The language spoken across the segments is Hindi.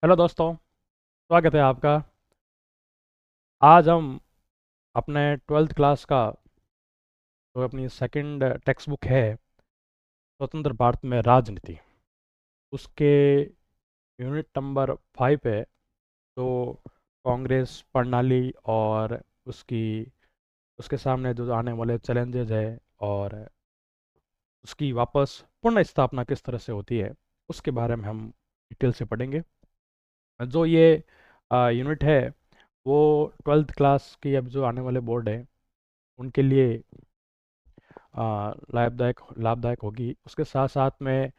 हेलो दोस्तों। स्वागत है आपका। आज हम अपने ट्वेल्थ क्लास का जो अपनी सेकंड टेक्स्ट बुक है स्वतंत्र भारत में राजनीति, उसके यूनिट नंबर 5 है जो कांग्रेस प्रणाली और उसकी उसके सामने जो आने वाले चैलेंजेस है और उसकी वापस पुनः स्थापना किस तरह से होती है उसके बारे में हम डिटेल से पढ़ेंगे। जो ये यूनिट है वो ट्वेल्थ क्लास की अब जो आने वाले बोर्ड है उनके लिए लाभदायक लाभदायक होगी। उसके साथ साथ में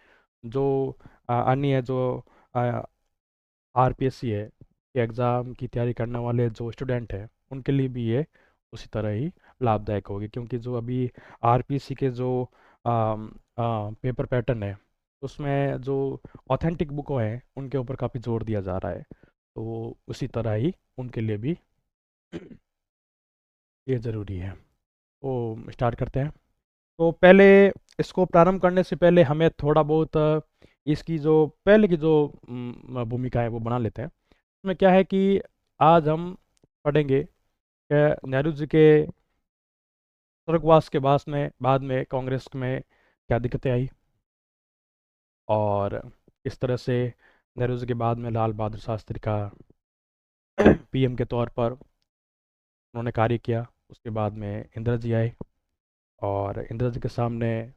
जो अन्य जो आरपीएससी है के एग्ज़ाम की तैयारी करने वाले जो स्टूडेंट हैं उनके लिए भी ये उसी तरह ही लाभदायक होगी, क्योंकि जो अभी आरपीएससी के जो पेपर पैटर्न है उसमें जो ऑथेंटिक बुकों हैं उनके ऊपर काफ़ी जोर दिया जा रहा है, तो वो उसी तरह ही उनके लिए भी ये ज़रूरी है। तो स्टार्ट करते हैं। तो पहले इसको प्रारंभ करने से पहले हमें थोड़ा बहुत इसकी जो पहले की जो भूमिका है वो बना लेते हैं। इसमें क्या है कि आज हम पढ़ेंगे कि नेहरू जी के स्वर्गवास के बाद में कांग्रेस में क्या दिक्कतें आई, और इस तरह से नेहरू जी के बाद में लाल बहादुर शास्त्री का पीएम के तौर पर उन्होंने कार्य किया। उसके बाद में इंदिरा जी आए और इंदिरा जी के सामने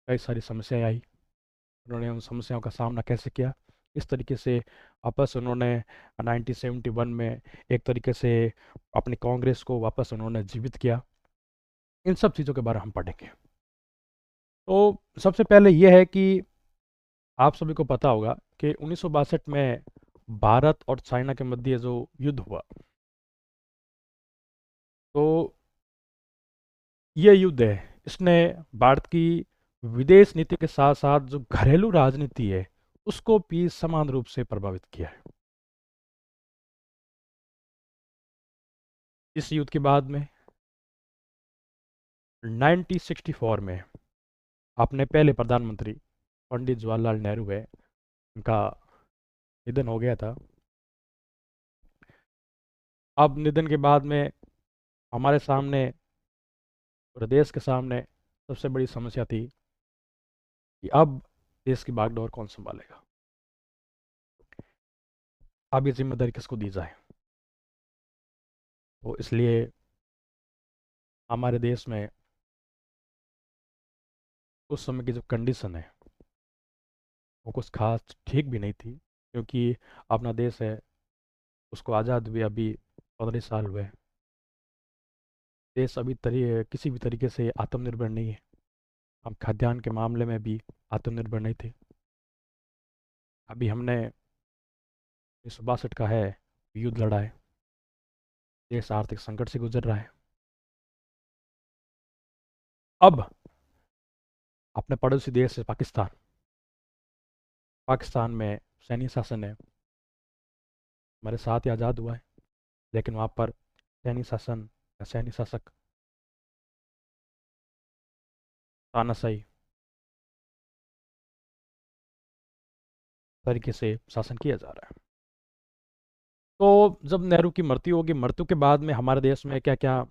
कई सारी समस्याएं आई। उन्होंने उन समस्याओं का सामना कैसे किया, इस तरीके से वापस उन्होंने 1971 में एक तरीके से अपनी कांग्रेस को वापस उन्होंने जीवित किया। इन सब चीज़ों के बारे में हम पढ़ेंगे। तो सबसे पहले यह है कि आप सभी को पता होगा कि 1962 में भारत और चाइना के मध्य जो युद्ध हुआ, तो ये युद्ध है इसने भारत की विदेश नीति के साथ साथ जो घरेलू राजनीति है उसको भी समान रूप से प्रभावित किया है। इस युद्ध के बाद में 1964 में अपने पहले प्रधानमंत्री पंडित जवाहरलाल नेहरू है, उनका निधन हो गया था। अब निधन के बाद में हमारे सामने, पूरे देश के सामने सबसे बड़ी समस्या थी कि अब देश की बागडोर कौन संभालेगा, अब ये जिम्मेदारी किसको दी जाए। तो इसलिए हमारे देश में उस समय की जो कंडीशन है वो कुछ खास ठीक भी नहीं थी, क्योंकि अपना देश है उसको आज़ाद हुए अभी 15 साल हुए। देश अभी किसी भी तरीके से आत्मनिर्भर नहीं है। हम खाद्यान्न के मामले में भी आत्मनिर्भर नहीं थे। अभी हमने 1962 का है युद्ध लड़ा है, देश आर्थिक संकट से गुजर रहा है। अब अपने पड़ोसी देश है पाकिस्तान, पाकिस्तान में सैन्य शासन है। हमारे साथ ही आज़ाद हुआ है, लेकिन वहाँ पर सैन्य शासन या सैन्य शासक तानाशाही तरीके से शासन किया जा रहा है। तो जब नेहरू की मृत्यु होगी, मृत्यु के बाद में हमारे देश में क्या क्या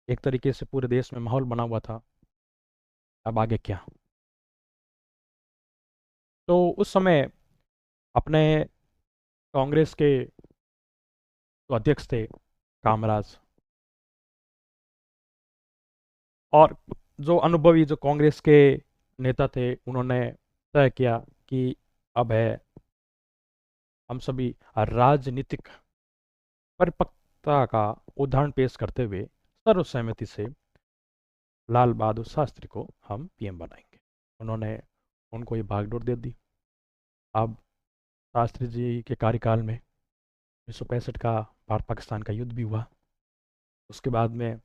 एक तरीके से पूरे देश में माहौल बना हुआ था, अब आगे क्या। तो उस समय अपने कांग्रेस के जो अध्यक्ष थे कामराज, और जो अनुभवी जो कांग्रेस के नेता थे, उन्होंने तय किया कि अब है हम सभी राजनीतिक परिपक्वता का उदाहरण पेश करते हुए सर्वसहमति से लाल बहादुर शास्त्री को हम पीएम बनाएंगे। उन्होंने उनको ये भागडोर दे दी। अब शास्त्री जी के कार्यकाल में 1965 का भारत पाकिस्तान का युद्ध भी हुआ। उसके बाद में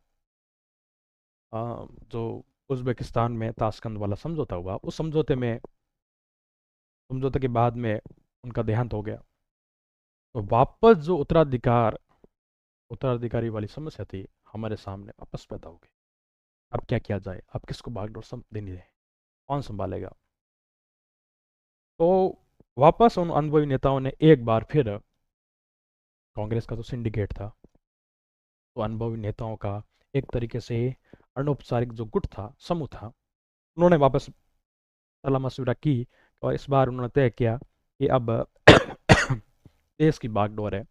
जो उज्बेकिस्तान में ताशकंद वाला समझौता हुआ, उस समझौते के बाद में उनका देहांत हो गया। तो वापस जो उत्तराधिकारी वाली समस्या थी हमारे सामने वापस पैदा हो गई। अब क्या किया जाए, अब किसको बागडोर देनी है, कौन संभालेगा। तो वापस उन अनुभवी नेताओं ने एक बार फिर, कांग्रेस का तो सिंडिकेट था, तो अनुभवी नेताओं का एक तरीके से अनौपचारिक जो गुट था, समूह था, उन्होंने वापस सलाह मशविरा की और इस बार उन्होंने तय किया कि अब देश की बागडोर है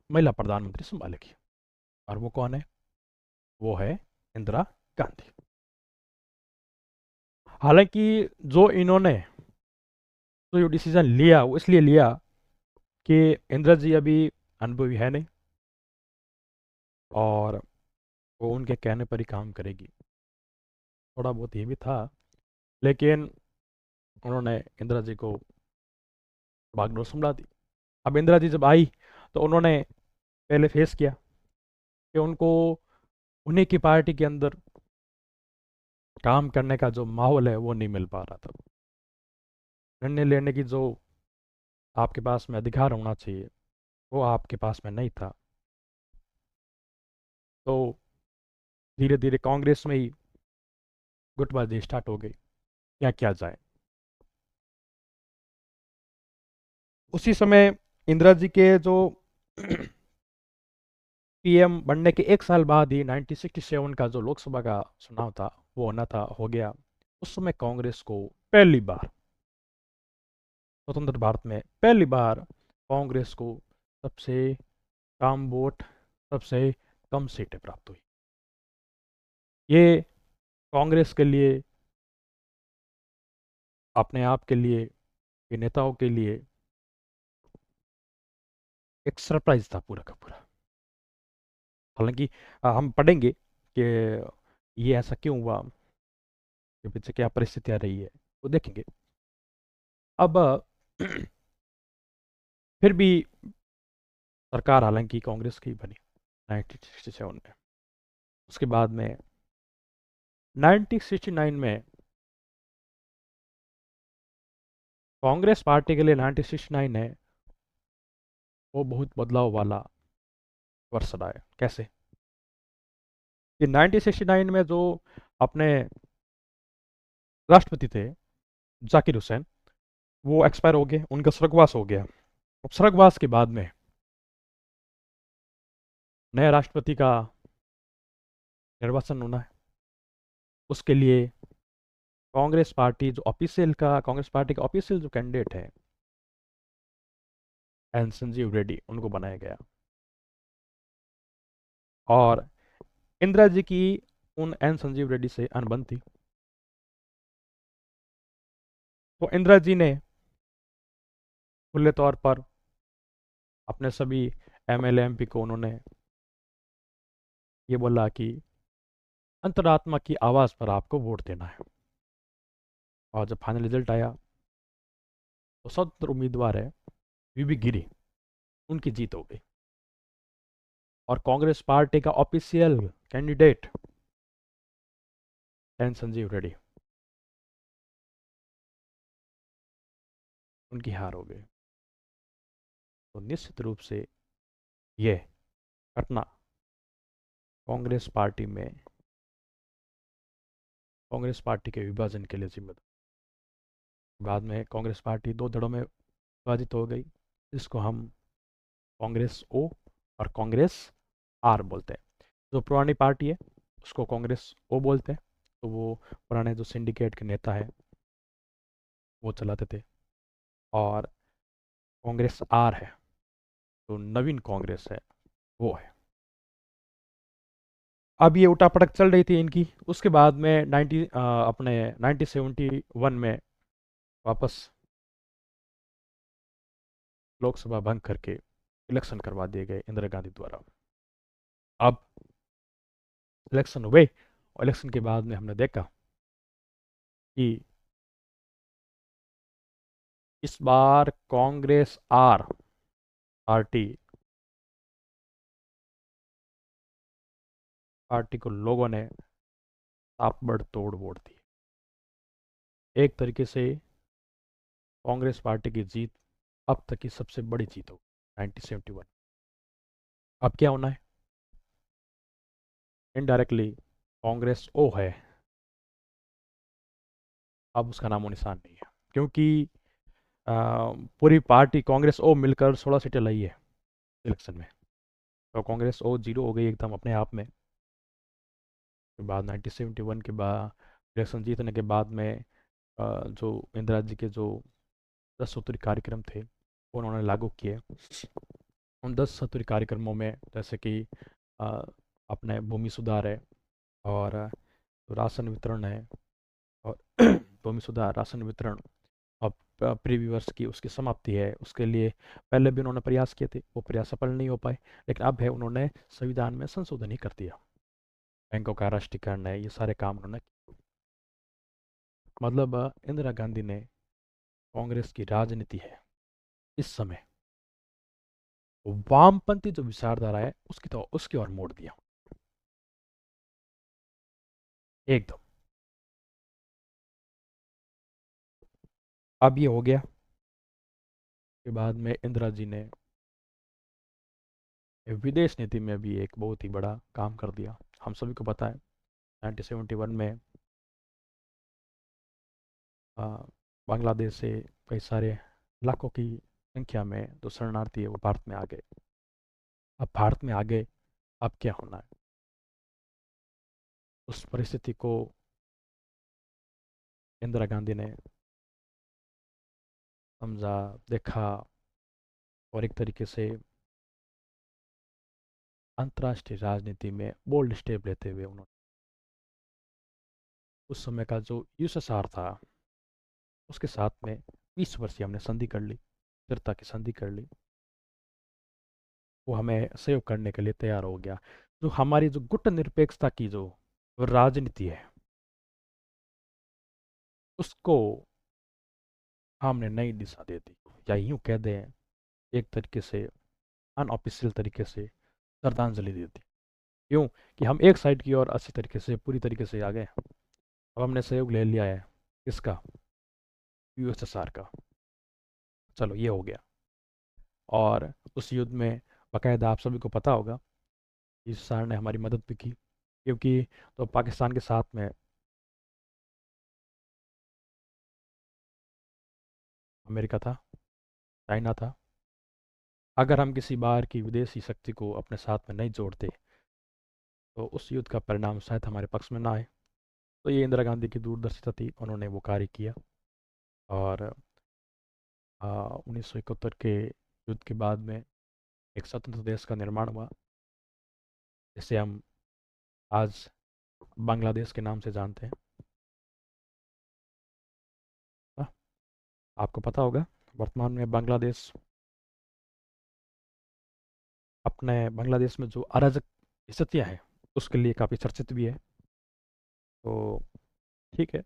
महिला प्रधानमंत्री संभालेगी। और वो कौन है? वो है इंदिरा गांधी। हालांकि जो इन्होंने तो ये डिसीजन लिया वो इसलिए लिया कि इंदिरा जी अभी अनुभवी है नहीं और वो उनके कहने पर ही काम करेगी। थोड़ा बहुत ये भी था, लेकिन उन्होंने इंदिरा जी को बागडोर संभला दी। अब इंदिरा जी जब आई तो उन्होंने पहले फेस किया कि उनको उन्हीं की पार्टी के अंदर काम करने का जो माहौल है वो नहीं मिल पा रहा था। निर्णय लेने की जो आपके पास में अधिकार होना चाहिए वो आपके पास में नहीं था। तो धीरे धीरे कांग्रेस में ही गुटबाजी स्टार्ट हो गई, क्या किया जाए। उसी समय इंदिरा जी के जो पीएम बनने के एक साल बाद ही 1967 का जो लोकसभा का चुनाव था वो होना था, हो गया। उस समय कांग्रेस को पहली बार, स्वतंत्र भारत में पहली बार कांग्रेस को सबसे कम वोट, सबसे कम सीटें प्राप्त हुई। ये कांग्रेस के लिए, अपने आप के लिए, ये नेताओं के लिए एक सरप्राइज था पूरा का पूरा। हालांकि हम पढ़ेंगे कि ये ऐसा क्यों हुआ, के पीछे क्या परिस्थितियां रही है, वो देखेंगे। अब फिर भी सरकार हालांकि कांग्रेस की बनी 1967 में। उसके बाद में 1969 में कांग्रेस पार्टी के लिए 1969 है वो बहुत बदलाव वाला वर्ष रहा है। कैसे कि 1969 में जो अपने राष्ट्रपति थे जाकिर हुसैन, वो एक्सपायर हो गए, उनका स्वर्गवास हो गया। अब स्वर्गवास के बाद में नया राष्ट्रपति का निर्वाचन होना है। उसके लिए कांग्रेस पार्टी का ऑफिशियल जो कैंडिडेट है एन संजीव रेड्डी, उनको बनाया गया। और इंदिरा जी की उन एन संजीव रेड्डी से अनबन थी, तो इंदिरा जी ने खुले तौर पर अपने सभी एमएलए एमपी को उन्होंने ये बोला कि अंतरात्मा की आवाज़ पर आपको वोट देना है। और जब फाइनल रिजल्ट आया तो स्वतंत्र उम्मीदवार है वीबी गिरी, उनकी जीत हो गई। और कांग्रेस पार्टी का official candidate N Sanjiva Reddy, उनकी हार हो गई। तो निश्चित रूप से यह घटना कांग्रेस पार्टी में, कांग्रेस पार्टी के विभाजन के लिए जिम्मेदार। बाद में कांग्रेस पार्टी दो धड़ों में विभाजित हो गई, जिसको हम कांग्रेस ओ और कांग्रेस आर बोलते हैं। जो पुरानी पार्टी है उसको कांग्रेस ओ बोलते हैं, तो वो पुराने जो सिंडिकेट के नेता है वो चलाते थे। और कांग्रेस आर है, तो नवीन कांग्रेस है, वो है। अब ये उठापटक चल रही थी इनकी। उसके बाद में अपने 1971 में वापस लोकसभा भंग करके इलेक्शन करवा दिए गए इंदिरा गांधी द्वारा। अब इलेक्शन हुए और इलेक्शन के बाद में हमने देखा कि इस बार कांग्रेस आर पार्टी पार्टी को लोगों ने ताबड़ तोड़ वोट दी। एक तरीके से कांग्रेस पार्टी की जीत अब तक की सबसे बड़ी जीत हो 1971। अब क्या होना है? इनडायरेक्टली कांग्रेस ओ है, अब उसका नामो निशान नहीं है। क्योंकि अ, पूरी पार्टी कांग्रेस ओ मिलकर 16 सीटें लाई है इलेक्शन में। तो कांग्रेस ओ जीरो हो गई एकदम अपने आप में। के बाद 1971 के बाद इलेक्शन जीतने के बाद में जो इंदिरा जी के जो 10 सूत्री कार्यक्रम थे वो उन्होंने लागू किए। उन 10 सूत्री कार्यक्रमों में जैसे कि अ, अपने भूमि सुधार है, और राशन वितरण है, और भूमि सुधार, राशन वितरण, और प्रीवी वर्ष की उसकी समाप्ति है। उसके लिए पहले भी उन्होंने प्रयास किए थे, वो प्रयास सफल नहीं हो पाए, लेकिन अब है उन्होंने संविधान में संशोधन ही कर दिया। बैंकों का राष्ट्रीयकरण है, ये सारे काम उन्होंने किए। मतलब इंदिरा गांधी ने कांग्रेस की राजनीति है इस समय वामपंथी जो विचारधारा है उसकी ओर मोड़ दिया एकदम। अब ये हो गया के बाद में इंदिरा जी ने विदेश नीति में भी एक बहुत ही बड़ा काम कर दिया। हम सभी को पता है 1971 में अ, बांग्लादेश से कई सारे लाखों की संख्या में जो शरणार्थी है वो भारत में आ गए। अब भारत में आ गए, अब क्या होना है, उस परिस्थिति को इंदिरा गांधी ने समझा, देखा, और एक तरीके से अंतर्राष्ट्रीय राजनीति में बोल्ड स्टेप लेते हुए उन्होंने उस समय का जो यूएसएसआर था उसके साथ में 20 वर्षीय हमने संधि कर ली, स्थिरता की संधि कर ली। वो हमें सहयोग करने के लिए तैयार हो गया। जो हमारी जो गुट निरपेक्षता की जो राजनीति है उसको हमने नई दिशा दे दी, या यूं कह दें एक तरीके से अनऑफिशियल तरीके से श्रद्धांजलि दे दी। क्यों कि हम एक साइड की ओर अच्छी तरीके से पूरी तरीके से आ गए। अब हमने सहयोग ले लिया है किसका, यूएसएसआर का। चलो ये हो गया। और उस युद्ध में बाकायदा आप सभी को पता होगा यूएसएसआर ने हमारी मदद भी की, क्योंकि तो पाकिस्तान के साथ में अमेरिका था, चाइना था। अगर हम किसी बाहर की विदेशी शक्ति को अपने साथ में नहीं जोड़ते तो उस युद्ध का परिणाम शायद हमारे पक्ष में ना आए। तो ये इंदिरा गांधी की दूरदर्शिता थी, उन्होंने वो कार्य किया। और 1971 के युद्ध के बाद में एक स्वतंत्र देश का निर्माण हुआ, जिसे हम आज बांग्लादेश के नाम से जानते हैं। हाँ, आपको पता होगा वर्तमान में बांग्लादेश अपने बांग्लादेश में जो अराजक स्थितियाँ हैं उसके लिए काफ़ी चर्चित भी है। तो ठीक है,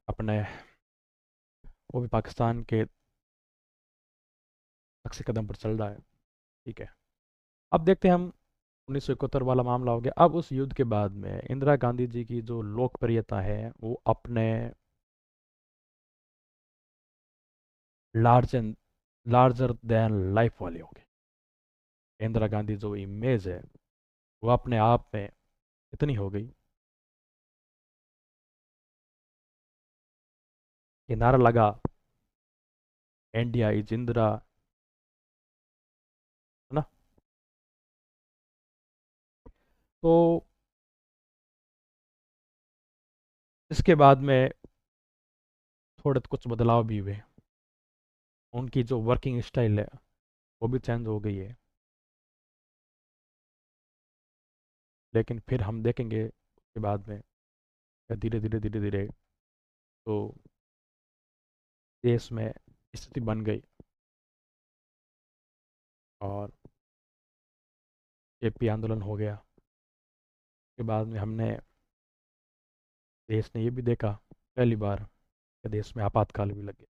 अपने वो भी पाकिस्तान के नक्शे कदम पर चल रहा है। ठीक है, अब देखते हैं हम 1971 वाला मामला हो गया। अब उस युद्ध के बाद में इंदिरा गांधी जी की जो लोकप्रियता है वो अपने large and larger than life वाली हो गई। इंदिरा गांधी जो इमेज है वो अपने आप में इतनी हो गई कि नारा लगा, इंडिया इज इंदिरा, है ना। तो इसके बाद में थोड़े कुछ बदलाव भी हुए, उनकी जो वर्किंग स्टाइल है वो भी चेंज हो गई है। लेकिन फिर हम देखेंगे उसके बाद में धीरे धीरे धीरे धीरे तो देश में स्थिति बन गई, और एपी आंदोलन हो गया। के बाद में हमने देश ने ये भी देखा पहली बार कि देश में आपातकाल भी लग गया।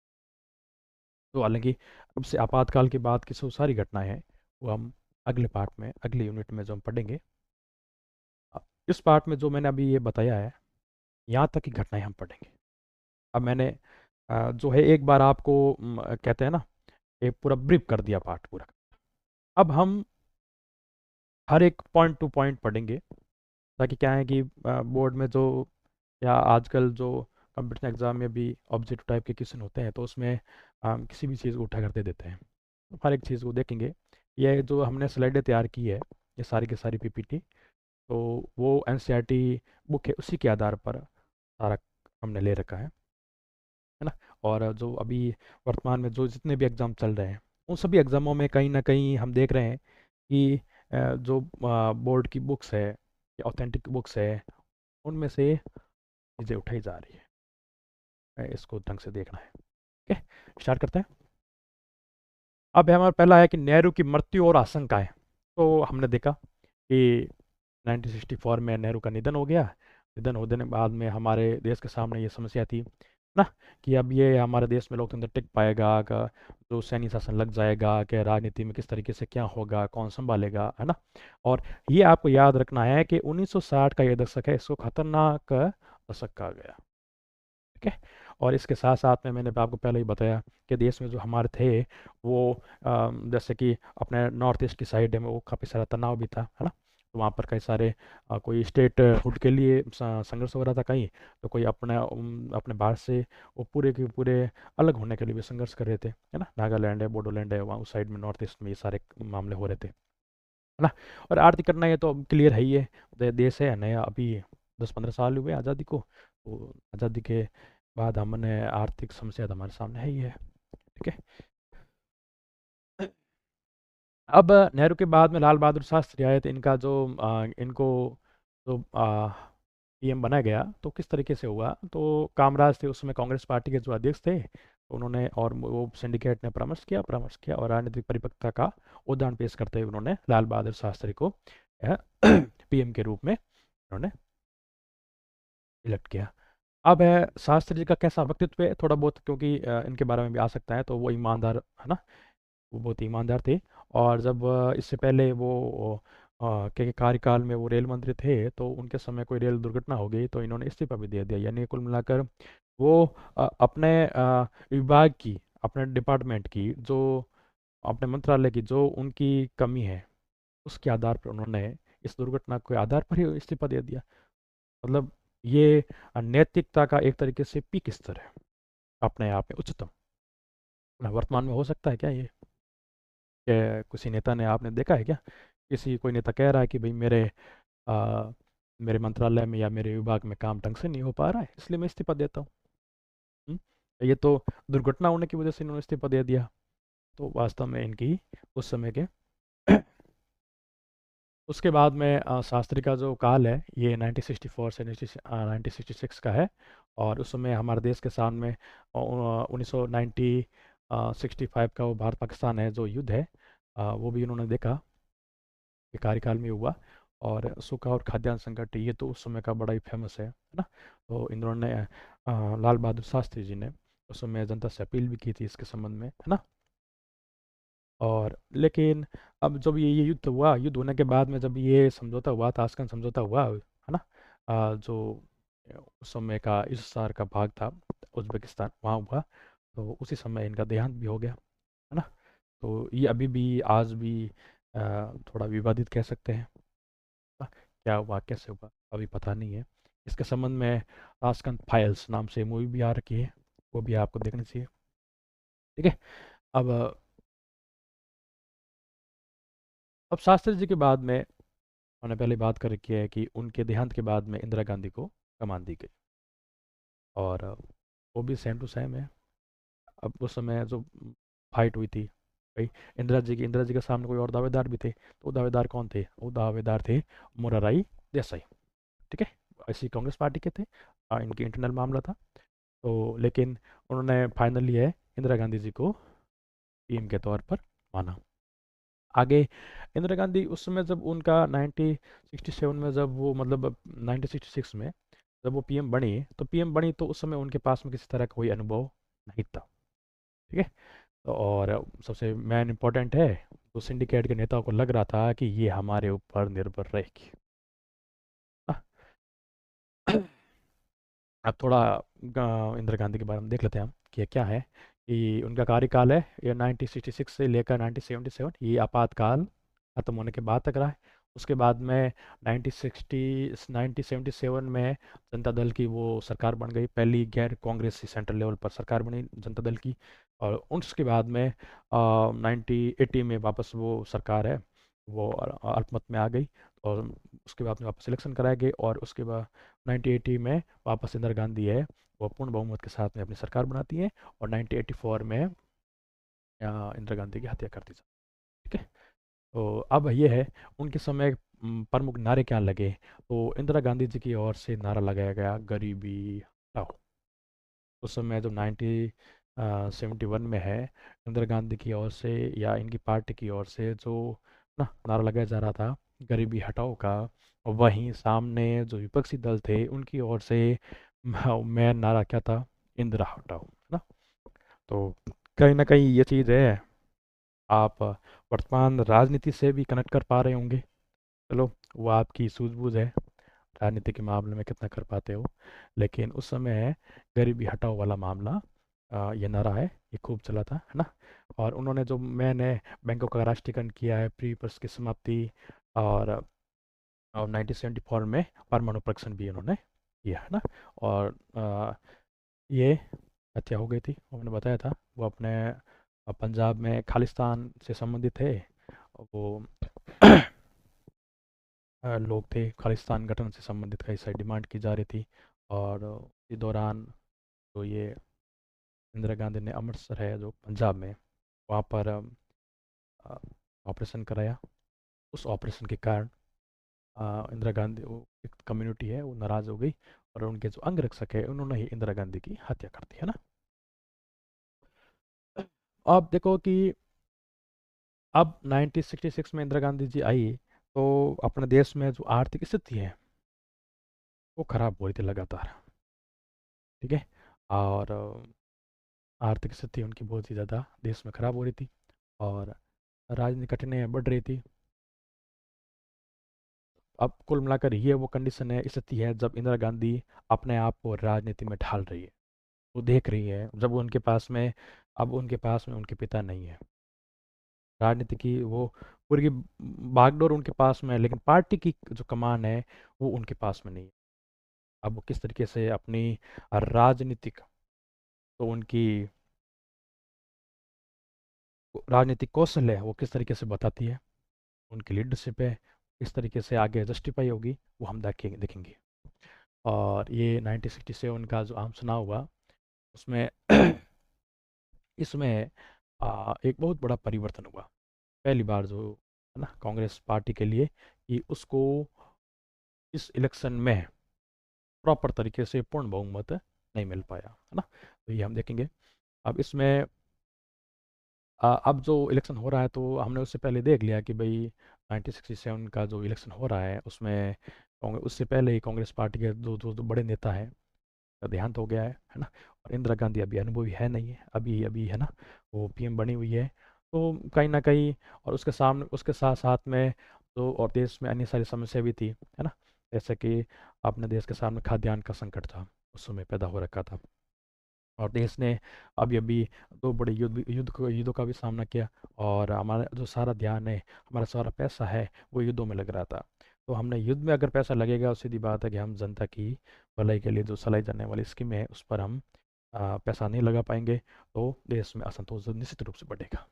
तो हालांकि अब से आपातकाल के बाद की जो सारी घटनाएं हैं वो हम अगले पार्ट में, अगले यूनिट में जो हम पढ़ेंगे। इस पार्ट में जो मैंने अभी ये बताया है यहाँ तक की घटनाएं हम पढ़ेंगे। अब मैंने जो है एक बार आपको कहते हैं ना एक पूरा ब्रीफ कर दिया पार्ट पूरा। अब हम हर एक पॉइंट टू पॉइंट पढ़ेंगे, ताकि क्या है कि बोर्ड में जो या आजकल जो कंपटीशन एग्ज़ाम में भी ऑब्जेक्टिव टाइप के क्वेश्चन होते हैं, तो उसमें किसी भी चीज़ को उठा कर दे देते हैं। तो हर एक चीज़ को देखेंगे। ये जो हमने स्लाइडें तैयार की है, ये सारी की सारी पीपीटी, तो वो एनसीईआरटी बुक है, उसी के आधार पर सारा हमने ले रखा है ना। और जो अभी वर्तमान में जो जितने भी एग्ज़ाम चल रहे हैं, उन सभी एग्ज़ामों में कहीं ना कहीं हम देख रहे हैं कि जो बोर्ड की बुक्स है या ऑथेंटिक बुक्स है, उनमें से चीज़ें उठाई जा रही है। इसको ढंग से देखना है। ओके, स्टार्ट करते हैं। अब हमारा पहला है कि नेहरू की मृत्यु और आशंकाएं। तो हमने देखा कि 1964 में नेहरू का निधन हो गया। निधन होने के बाद में हमारे देश के सामने ये समस्या थी ना, कि अब ये हमारे देश में लोकतंत्र टिक पाएगा का, जो सैन्य शासन लग जाएगा, कि राजनीति में किस तरीके से क्या होगा, कौन संभालेगा, है ना। और ये आपको याद रखना है कि 1960 का ये दशक है, इसको खतरनाक दशक कहा गया। ठीक है। और इसके साथ साथ में मैंने आपको पहले ही बताया कि देश में जो हमारे थे वो जैसे कि अपने नॉर्थ ईस्ट की साइड में वो काफ़ी सारा तनाव भी था, है ना। तो वहाँ पर कई सारे कोई स्टेट हुड के लिए संघर्ष हो रहा था कहीं, तो कोई अपने अपने भारत से वो पूरे के पूरे अलग होने के लिए भी संघर्ष कर रहे थे, है ना। नागालैंड है, बोडोलैंड है, वहाँ उस साइड में नॉर्थ ईस्ट में ये सारे मामले हो रहे थे, है ना। और आरती करना ये तो क्लियर है ही है। देश है नया, अभी 10-15 साल हुए आज़ादी को, तो आज़ादी के बाद हमने आर्थिक समस्या तो हमारे सामने है ही है। ठीक है। अब नेहरू के बाद में लाल बहादुर शास्त्री आए, तो इनका जो इनको जो पीएम बनाया गया, तो किस तरीके से हुआ, तो कामराज थे उस समय कांग्रेस पार्टी के जो अध्यक्ष थे, तो उन्होंने और वो सिंडिकेट ने परामर्श किया और राजनीतिक परिपक्वता का उदाहरण पेश करते हुए उन्होंने लाल बहादुर शास्त्री को पीएम के रूप में उन्होंने इलेक्ट किया। अब है शास्त्री जी का कैसा व्यक्तित्व है, थोड़ा बहुत क्योंकि इनके बारे में भी आ सकता है, तो वो ईमानदार, है ना। वो बहुत ईमानदार थे। और जब इससे पहले वो के कार्यकाल में वो रेल मंत्री थे, तो उनके समय कोई रेल दुर्घटना हो गई, तो इन्होंने इस्तीफा भी दे दिया। यानी कुल मिलाकर वो अपने विभाग की, अपने डिपार्टमेंट की, जो अपने मंत्रालय की जो उनकी कमी है, उसके आधार पर उन्होंने इस दुर्घटना के आधार पर ही इस्तीफा दे दिया। मतलब ये नैतिकता का एक तरीके से पीक स्तर है, अपने आप में उच्चतम। वर्तमान में हो सकता है क्या ये, कि किसी नेता ने, आपने देखा है क्या, किसी कोई नेता कह रहा है कि भाई आ, मेरे मंत्रालय में या मेरे विभाग में काम ढंग से नहीं हो पा रहा है, इसलिए मैं इस्तीफा देता हूँ। हम्म? ये तो दुर्घटना होने की वजह से इन्होंने इस्तीफा दे दिया। तो वास्तव में इनकी उस समय के उसके बाद में शास्त्री का जो काल है, ये 1964 से 1966 का है। और उस समय हमारे देश के सामने 1965 का वो भारत पाकिस्तान है जो युद्ध है, वो भी इन्होंने देखा, ये कार्यकाल में हुआ। और सूखा और खाद्यान्न संकट, ये तो उस समय का बड़ा ही फेमस है ना। तो इन्होंने लाल बहादुर शास्त्री जी ने उस समय जनता से अपील भी की थी इसके संबंध में, है ना। और लेकिन अब जब ये युद्ध हुआ, युद्ध होने के बाद में जब ये समझौता हुआ, ताशकंद समझौता हुआ, है ना, जो उस समय का हिस्सार का भाग था, उज्बेकिस्तान, वहाँ हुआ। तो उसी समय इनका देहांत भी हो गया, है ना। तो ये अभी भी, आज भी थोड़ा विवादित कह सकते हैं। क्या हुआ, कैसे हुआ, अभी पता नहीं है। इसके संबंध में ताशकंद फाइल्स नाम से मूवी भी आ रखी है, वो भी आपको देखनी चाहिए। ठीक है। अब अब शास्त्री जी के बाद में हमने पहले बात कर रखी है कि उनके देहांत के बाद में इंदिरा गांधी को कमान दी गई। और वो भी सेम टू सेम है। अब उस समय जो फाइट हुई थी भाई, इंदिरा जी के सामने कोई और दावेदार भी थे, तो वो दावेदार कौन थे, वो दावेदार थे मोरारजी देसाई। ठीक है। ऐसी कांग्रेस पार्टी के थे, इनकी इंटरनल मामला था। तो लेकिन उन्होंने फाइनली है इंदिरा गांधी जी को पीएम के तौर पर माना। आगे इंदिरा गांधी उस समय जब उनका 1967 में, जब वो मतलब 1966 में जब वो पीएम बनी, तो पीएम बनी तो उस समय उनके पास में किसी तरह का कोई अनुभव नहीं था। ठीक है। तो और सबसे मेन इम्पोर्टेंट है, तो सिंडिकेट के नेताओं को लग रहा था कि ये हमारे ऊपर निर्भर रहेगी। हाँ। अब थोड़ा इंदिरा गांधी के बारे में देख लेते हैं हम कि ये क्या है। कि उनका कार्यकाल है ये 1966 से लेकर 1977, ये आपातकाल खत्म होने के बाद तक रहा है। उसके बाद में 1977 में जनता दल की वो सरकार बन गई, पहली गैर कांग्रेसी सेंट्रल लेवल पर सरकार बनी जनता दल की। और उसके बाद में 1980 में वापस वो सरकार है वो अल्पमत में आ गई। और उसके बाद में वापस इलेक्शन कराए गए, और उसके बाद 1980 में वापस इंदिरा गांधी है वो पूर्ण बहुमत के साथ में अपनी सरकार बनाती है। और 1984 में इंदिरा गांधी की हत्या कर दी जाती है। ठीक है। तो अब ये है उनके समय प्रमुख नारे क्या लगे। तो इंदिरा गांधी जी की ओर से नारा लगाया गया गरीबी हटाओ। उस समय जब 1971 में है, इंदिरा गांधी की ओर से या इनकी पार्टी की ओर से जो ना नारा लगाया जा रहा था गरीबी हटाओ का, वहीं सामने जो विपक्षी दल थे उनकी ओर से मैं नारा क्या था, इंदिरा हटाओ, है ना। तो कहीं ना कहीं ये चीज़ है, आप वर्तमान राजनीति से भी कनेक्ट कर पा रहे होंगे। चलो, वो आपकी सूझबूझ है राजनीति के मामले में कितना कर पाते हो। लेकिन उस समय गरीबी हटाओ वाला मामला, ये नारा है, ये खूब चला था, है ना। और उन्होंने जो मैंने बैंकों का राष्ट्रीयकरण किया है, प्री पर्स की समाप्ति, और 1974 में परमाणु परीक्षण भी उन्होंने किया, है ना। और ये हत्या हो गई थी, उन्होंने बताया था। वो अपने पंजाब में खालिस्तान से संबंधित थे। वो लोग थे, खालिस्तान गठन से संबंधित कई सारी डिमांड की जा रही थी। और इस दौरान तो ये इंदिरा गांधी ने अमृतसर है जो पंजाब में, वहाँ पर ऑपरेशन कराया। उस ऑपरेशन के कारण इंदिरा गांधी, वो एक कम्युनिटी है वो नाराज़ हो गई, और उनके जो अंगरक्षक है उन्होंने ही इंदिरा गांधी की हत्या कर दी, है ना। अब देखो कि अब 1966 में इंदिरा गांधी जी आई, तो अपने देश में जो आर्थिक स्थिति है वो खराब हो रही थी लगातार। ठीक है। और आर्थिक स्थिति उनकी बहुत ही ज़्यादा देश में खराब हो रही थी, और राजनीतिक कठिनाइयाँ बढ़ रही थी। अब कुल मिलाकर ये वो कंडीशन है, स्थिति है जब इंदिरा गांधी अपने आप को राजनीति में ढाल रही है। वो देख रही है जब उनके पास में, अब उनके पास में उनके पिता नहीं है, राजनीति की वो पूरी की बागडोर उनके पास में है, लेकिन पार्टी की जो कमान है वो उनके पास में नहीं है। अब वो किस तरीके से अपनी राजनीतिक, तो उनकी राजनीतिक कौशल है वो किस तरीके से बताती है, उनकी लीडरशिप है किस तरीके से आगे जस्टिफाई होगी, वो हम देखेंगे देखेंगे। और ये 1967 का जो आम चुनाव हुआ, उसमें इसमें एक बहुत बड़ा परिवर्तन हुआ। पहली बार जो है ना कांग्रेस पार्टी के लिए, कि उसको इस इलेक्शन में प्रॉपर तरीके से पूर्ण बहुमत नहीं मिल पाया, है ना। तो ये हम देखेंगे। अब इसमें अब जो इलेक्शन हो रहा है, तो हमने उससे पहले देख लिया कि भाई 1967 का जो इलेक्शन हो रहा है उसमें कांग्रेस, उससे पहले ही कांग्रेस पार्टी के दो बड़े नेता हैं का देहांत हो गया है ना। और इंदिरा गांधी अभी अनुभवी है नहीं है, अभी अभी है ना, वो पीएम बनी हुई है। तो कहीं ना कहीं, और उसके सामने उसके साथ साथ में तो और देश में अन्य सारी समस्या भी थी, है ना। जैसे कि अपने देश के सामने खाद्यान्न का संकट था, उस समय पैदा हो रखा था। और देश ने अभी अभी दो बड़े युद्धों का भी सामना किया। और हमारा जो सारा ध्यान है, हमारा सारा पैसा है, वो युद्धों में लग रहा था। तो हमने युद्ध में अगर पैसा लगेगा, सीधी बात है कि हम जनता की भलाई के लिए जो चलाई जाने वाली स्कीमें है उस पर हम पैसा नहीं लगा पाएंगे, तो देश में असंतोष निश्चित रूप से बढ़ेगा।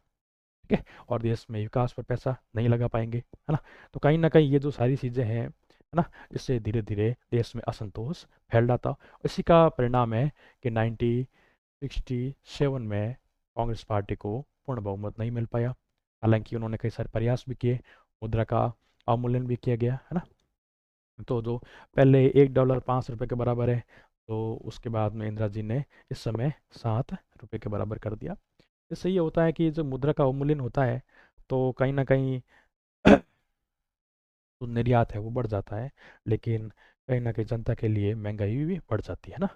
ठीक है। और देश में विकास पर पैसा नहीं लगा पाएंगे, है ना। तो कहीं ना कहीं ये जो सारी चीज़ें हैं, है ना, इससे धीरे धीरे देश में असंतोष फैल रहा था। इसी का परिणाम है कि 1967 में कांग्रेस पार्टी को पूर्ण बहुमत नहीं मिल पाया। हालांकि उन्होंने कई सारे प्रयास भी किए, मुद्रा का अवमूल्यन भी किया गया, है ना। तो जो पहले $1 5 रुपये के बराबर है, तो उसके बाद में इंदिरा जी ने इस समय $7 के बराबर कर दिया। इससे ये होता है कि जो मुद्रा का अवमूल्यन होता है, तो कहीं ना कहीं जो निर्यात है वो बढ़ जाता है, लेकिन कहीं ना कहीं जनता के लिए महंगाई भी बढ़ जाती है ना।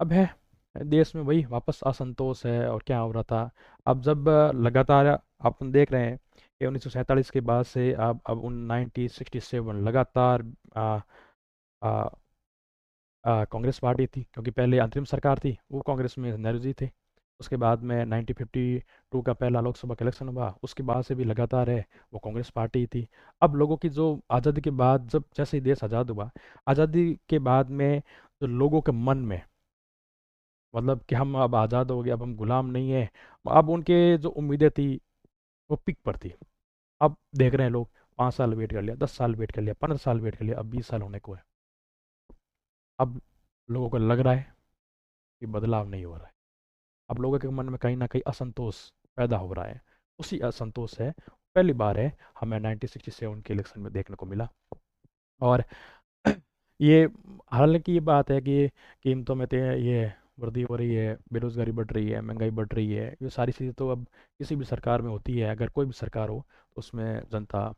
अब है देश में वही वापस असंतोष है, और क्या हो रहा था। अब जब लगातार अपन देख रहे हैं कि 1947 के बाद से अब 1967 लगातार आ, आ, कांग्रेस पार्टी थी, क्योंकि पहले अंतरिम सरकार थी, वो कांग्रेस में नेहरू जी थे। उसके बाद में 1952 का पहला लोकसभा का इलेक्शन हुआ, उसके बाद से भी लगातार है वो कांग्रेस पार्टी ही थी। अब लोगों की जो आज़ादी के बाद, जब जैसे ही देश आज़ाद हुआ, आज़ादी के बाद में जो लोगों के मन में, मतलब कि हम अब आज़ाद हो गए, अब हम गुलाम नहीं है, अब उनके जो उम्मीदें थी वो पीक पर थी। अब देख रहे हैं लोग, 5 साल वेट कर लिया, 10 साल वेट कर लिया, 15 साल वेट कर लिया, अब 20 साल होने को है। अब लोगों को लग रहा है कि बदलाव नहीं हो रहा है। अब लोगों के मन में कहीं ना कहीं असंतोष पैदा हो रहा है। उसी असंतोष है, पहली बार है, हमें 1967 के इलेक्शन में देखने को मिला। और ये, हालांकि ये बात है कि कीमतों में ये वृद्धि हो रही है, बेरोजगारी बढ़ रही है, महंगाई बढ़ रही है, ये सारी चीज़ें तो अब किसी भी सरकार में होती है। अगर कोई भी सरकार हो तो उसमें जनता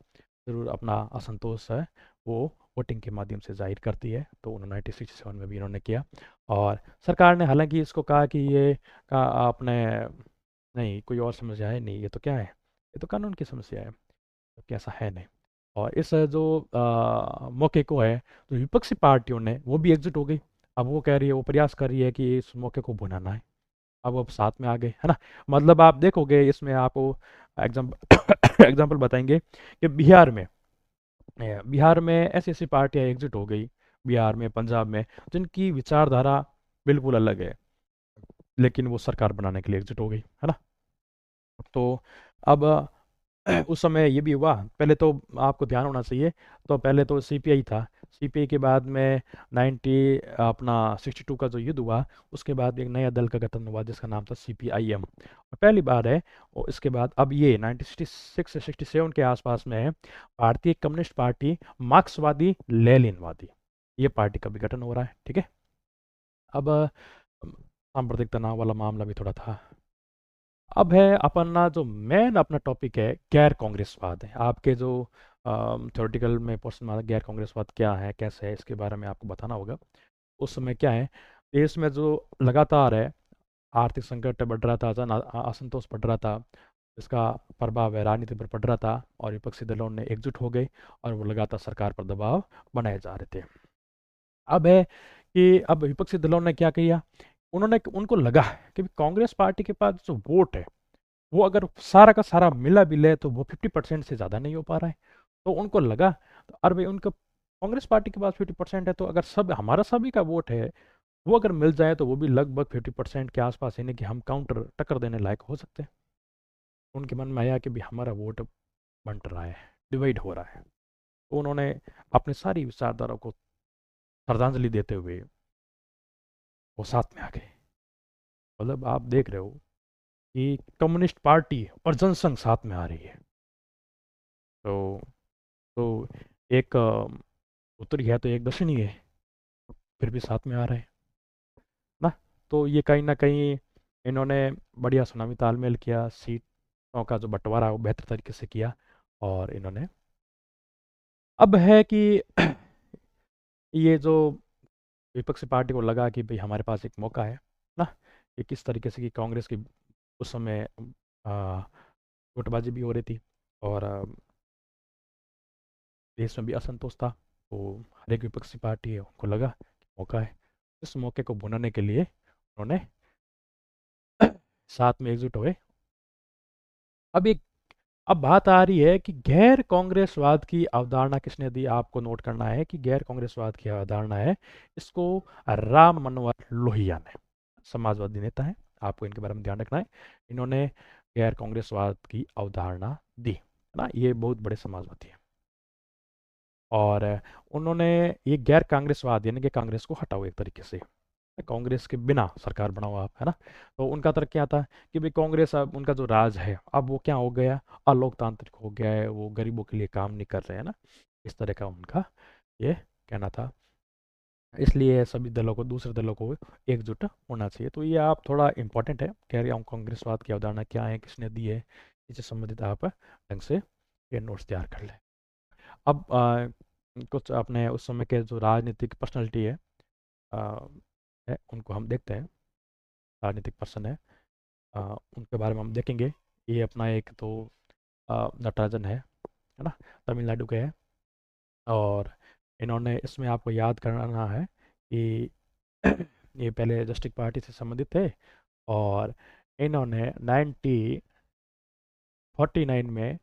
ज़रूर अपना असंतोष है वो वोटिंग के माध्यम से जाहिर करती है। तो उन्होंने 1967 में भी इन्होंने किया। और सरकार ने हालांकि इसको कहा कि ये का आपने, नहीं कोई और समस्या है नहीं, ये तो क्या है, ये तो कानून की समस्या है, तो ऐसा है नहीं। और इस जो मौके को है, तो विपक्षी पार्टियों ने वो भी एकजुट हो गई। अब वो कह रही है, वो प्रयास कर रही है कि इस मौके को भुनाना है। अब साथ में आ गए, है ना। मतलब आप देखोगे इसमें आपको एग्जाम्पल एग्जाम्पल बताएंगे कि बिहार में ऐसी ऐसी पार्टियां एकजुट हो गई, बिहार में, पंजाब में, जिनकी विचारधारा बिल्कुल अलग है, लेकिन वो सरकार बनाने के लिए एकजुट हो गई, है ना। तो अब उस समय ये भी हुआ, पहले तो आपको ध्यान होना चाहिए, तो पहले तो सीपीआई था। सीपीआई के बाद में 62 का जो युद्ध हुआ, उसके बाद एक नया दल का गठन हुआ जिसका नाम था सीपीआईएम, और पहली बार है। और इसके बाद अब ये 1966 से 67 के आसपास में है, भारतीय कम्युनिस्ट पार्टी, मार्क्सवादी लेनिनवादी, ये पार्टी का भी गठन हो रहा है, ठीक है। अब सांप्रदायिक तनाव वाला मामला भी थोड़ा था। अब है अपना जो मेन अपना टॉपिक है, गैर कांग्रेसवाद है। आपके जो थ्योरेटिकल में पोर्शन में गैर कांग्रेसवाद क्या है, कैसे है, इसके बारे में आपको बताना होगा। उस समय क्या है, देश में जो लगातार है आर्थिक संकट बढ़ रहा था, असंतोष बढ़ रहा था, इसका प्रभाव है राजनीति पर पड़ रहा था, और विपक्षी दलों ने एकजुट हो गए और वो लगातार सरकार पर दबाव बनाए जा रहे थे। अब है कि अब विपक्षी दलों ने क्या किया, उन्होंने, उनको लगा कि कांग्रेस पार्टी के पास जो वोट है, वो अगर सारा का सारा मिला भी ले तो वो 50% से ज़्यादा नहीं हो पा रहा है। तो उनको लगा, तो अरे भाई, उनको कांग्रेस पार्टी के पास 50% है, तो अगर सब हमारा सभी का वोट है, वो अगर मिल जाए तो वो भी लगभग 50% के आसपास, यानी कि हम काउंटर टक्कर देने लायक हो सकते हैं। उनके मन में आया कि भाई हमारा वोट बंट रहा है, डिवाइड हो रहा है। तो उन्होंने अपनी सारी विचारधारा को श्रद्धांजलि देते हुए वो साथ में आ गए। मतलब आप देख रहे हो कि कम्युनिस्ट पार्टी और जनसंघ साथ में आ रही है। तो तो एक उत्तरी है तो एक दक्षिणी है, फिर भी साथ में आ रहे हैं ना। तो ये कहीं ना कहीं इन्होंने बढ़िया सुनामी तालमेल किया, सीटों का जो बंटवारा वो बेहतर तरीके से किया। और इन्होंने, अब है कि ये जो विपक्षी पार्टी को लगा कि भाई हमारे पास एक मौका है ना, कि किस तरीके से कि कांग्रेस की उस समय गुटबाजी भी हो रही थी, और देश में भी असंतोष था। तो हर एक विपक्षी पार्टी है उनको लगा कि मौका है, इस मौके को भुनाने के लिए उन्होंने साथ में एकजुट हुए। अब एक, अब बात आ रही है कि गैर कांग्रेसवाद की अवधारणा किसने दी। आपको नोट करना है कि गैर कांग्रेसवाद की अवधारणा है, इसको राम मनोहर लोहिया ने, समाजवादी नेता है, आपको इनके बारे में ध्यान रखना है। इन्होंने गैर कांग्रेसवाद की अवधारणा दी, है ना। ये बहुत बड़े समाजवादी हैं। और उन्होंने ये गैर कांग्रेसवाद, यानी कि कांग्रेस को हटाओ एक तरीके से, कांग्रेस के बिना सरकार बनाओ आप, है ना। तो उनका तर्क क्या था कि भाई कांग्रेस, अब उनका जो राज है अब वो क्या हो गया, अलोकतांत्रिक हो गया है, वो गरीबों के लिए काम नहीं कर रहे हैं ना, इस तरह का उनका ये कहना था। इसलिए सभी दलों को, दूसरे दलों को एकजुट होना चाहिए। तो ये आप थोड़ा इंपॉर्टेंट है, कह रही हूँ कांग्रेसवाद की अवधारणा क्या है, किसने दी है, इससे संबंधित आप ढंग से ये नोट्स तैयार कर लें। अब कुछ अपने उस समय के जो राजनीतिक पर्सनैलिटी आ, उनको हम देखते हैं, राजनीतिक पर्सन है, उनके बारे में हम देखेंगे। ये अपना एक तो नटराजन है ना, तमिलनाडु के हैं। और इन्होंने, इसमें आपको याद करना है कि ये पहले जस्टिस पार्टी से संबंधित थे, और इन्होंने 1949 में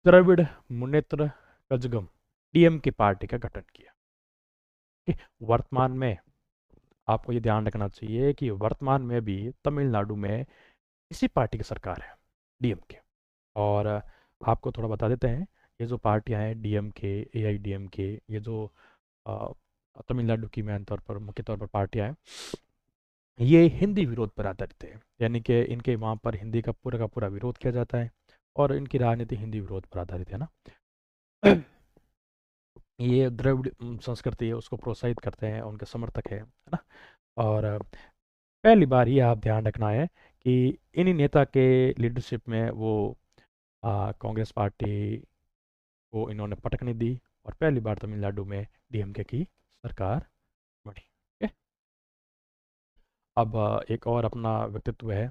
द्रविड़ मुनेत्र कजगम डीएमके पार्टी का गठन किया। कि वर्तमान में आपको ये ध्यान रखना चाहिए कि वर्तमान में भी तमिलनाडु में इसी पार्टी की सरकार है, डीएमके। और आपको थोड़ा बता देते हैं, ये जो पार्टियां हैं डीएमके, एआईडीएमके, ये जो अ, तमिलनाडु की मेन तौर पर मुख्य तौर पर पार्टियां हैं, ये हिंदी विरोध पर आधारित है। यानी कि इनके वहाँ पर हिंदी का पूरा विरोध किया जाता है और इनकी राजनीति हिंदी विरोध पर आधारित है ना। ये द्रविड़ संस्कृति है उसको प्रोत्साहित करते हैं, उनके समर्थक है ना। और पहली बार ये आप ध्यान रखना है कि इन्हीं नेता के लीडरशिप में वो कांग्रेस पार्टी को इन्होंने पटकनी दी और पहली बार तमिलनाडु में डीएमके की सरकार बनी। ठीक है? अब एक और अपना व्यक्तित्व है,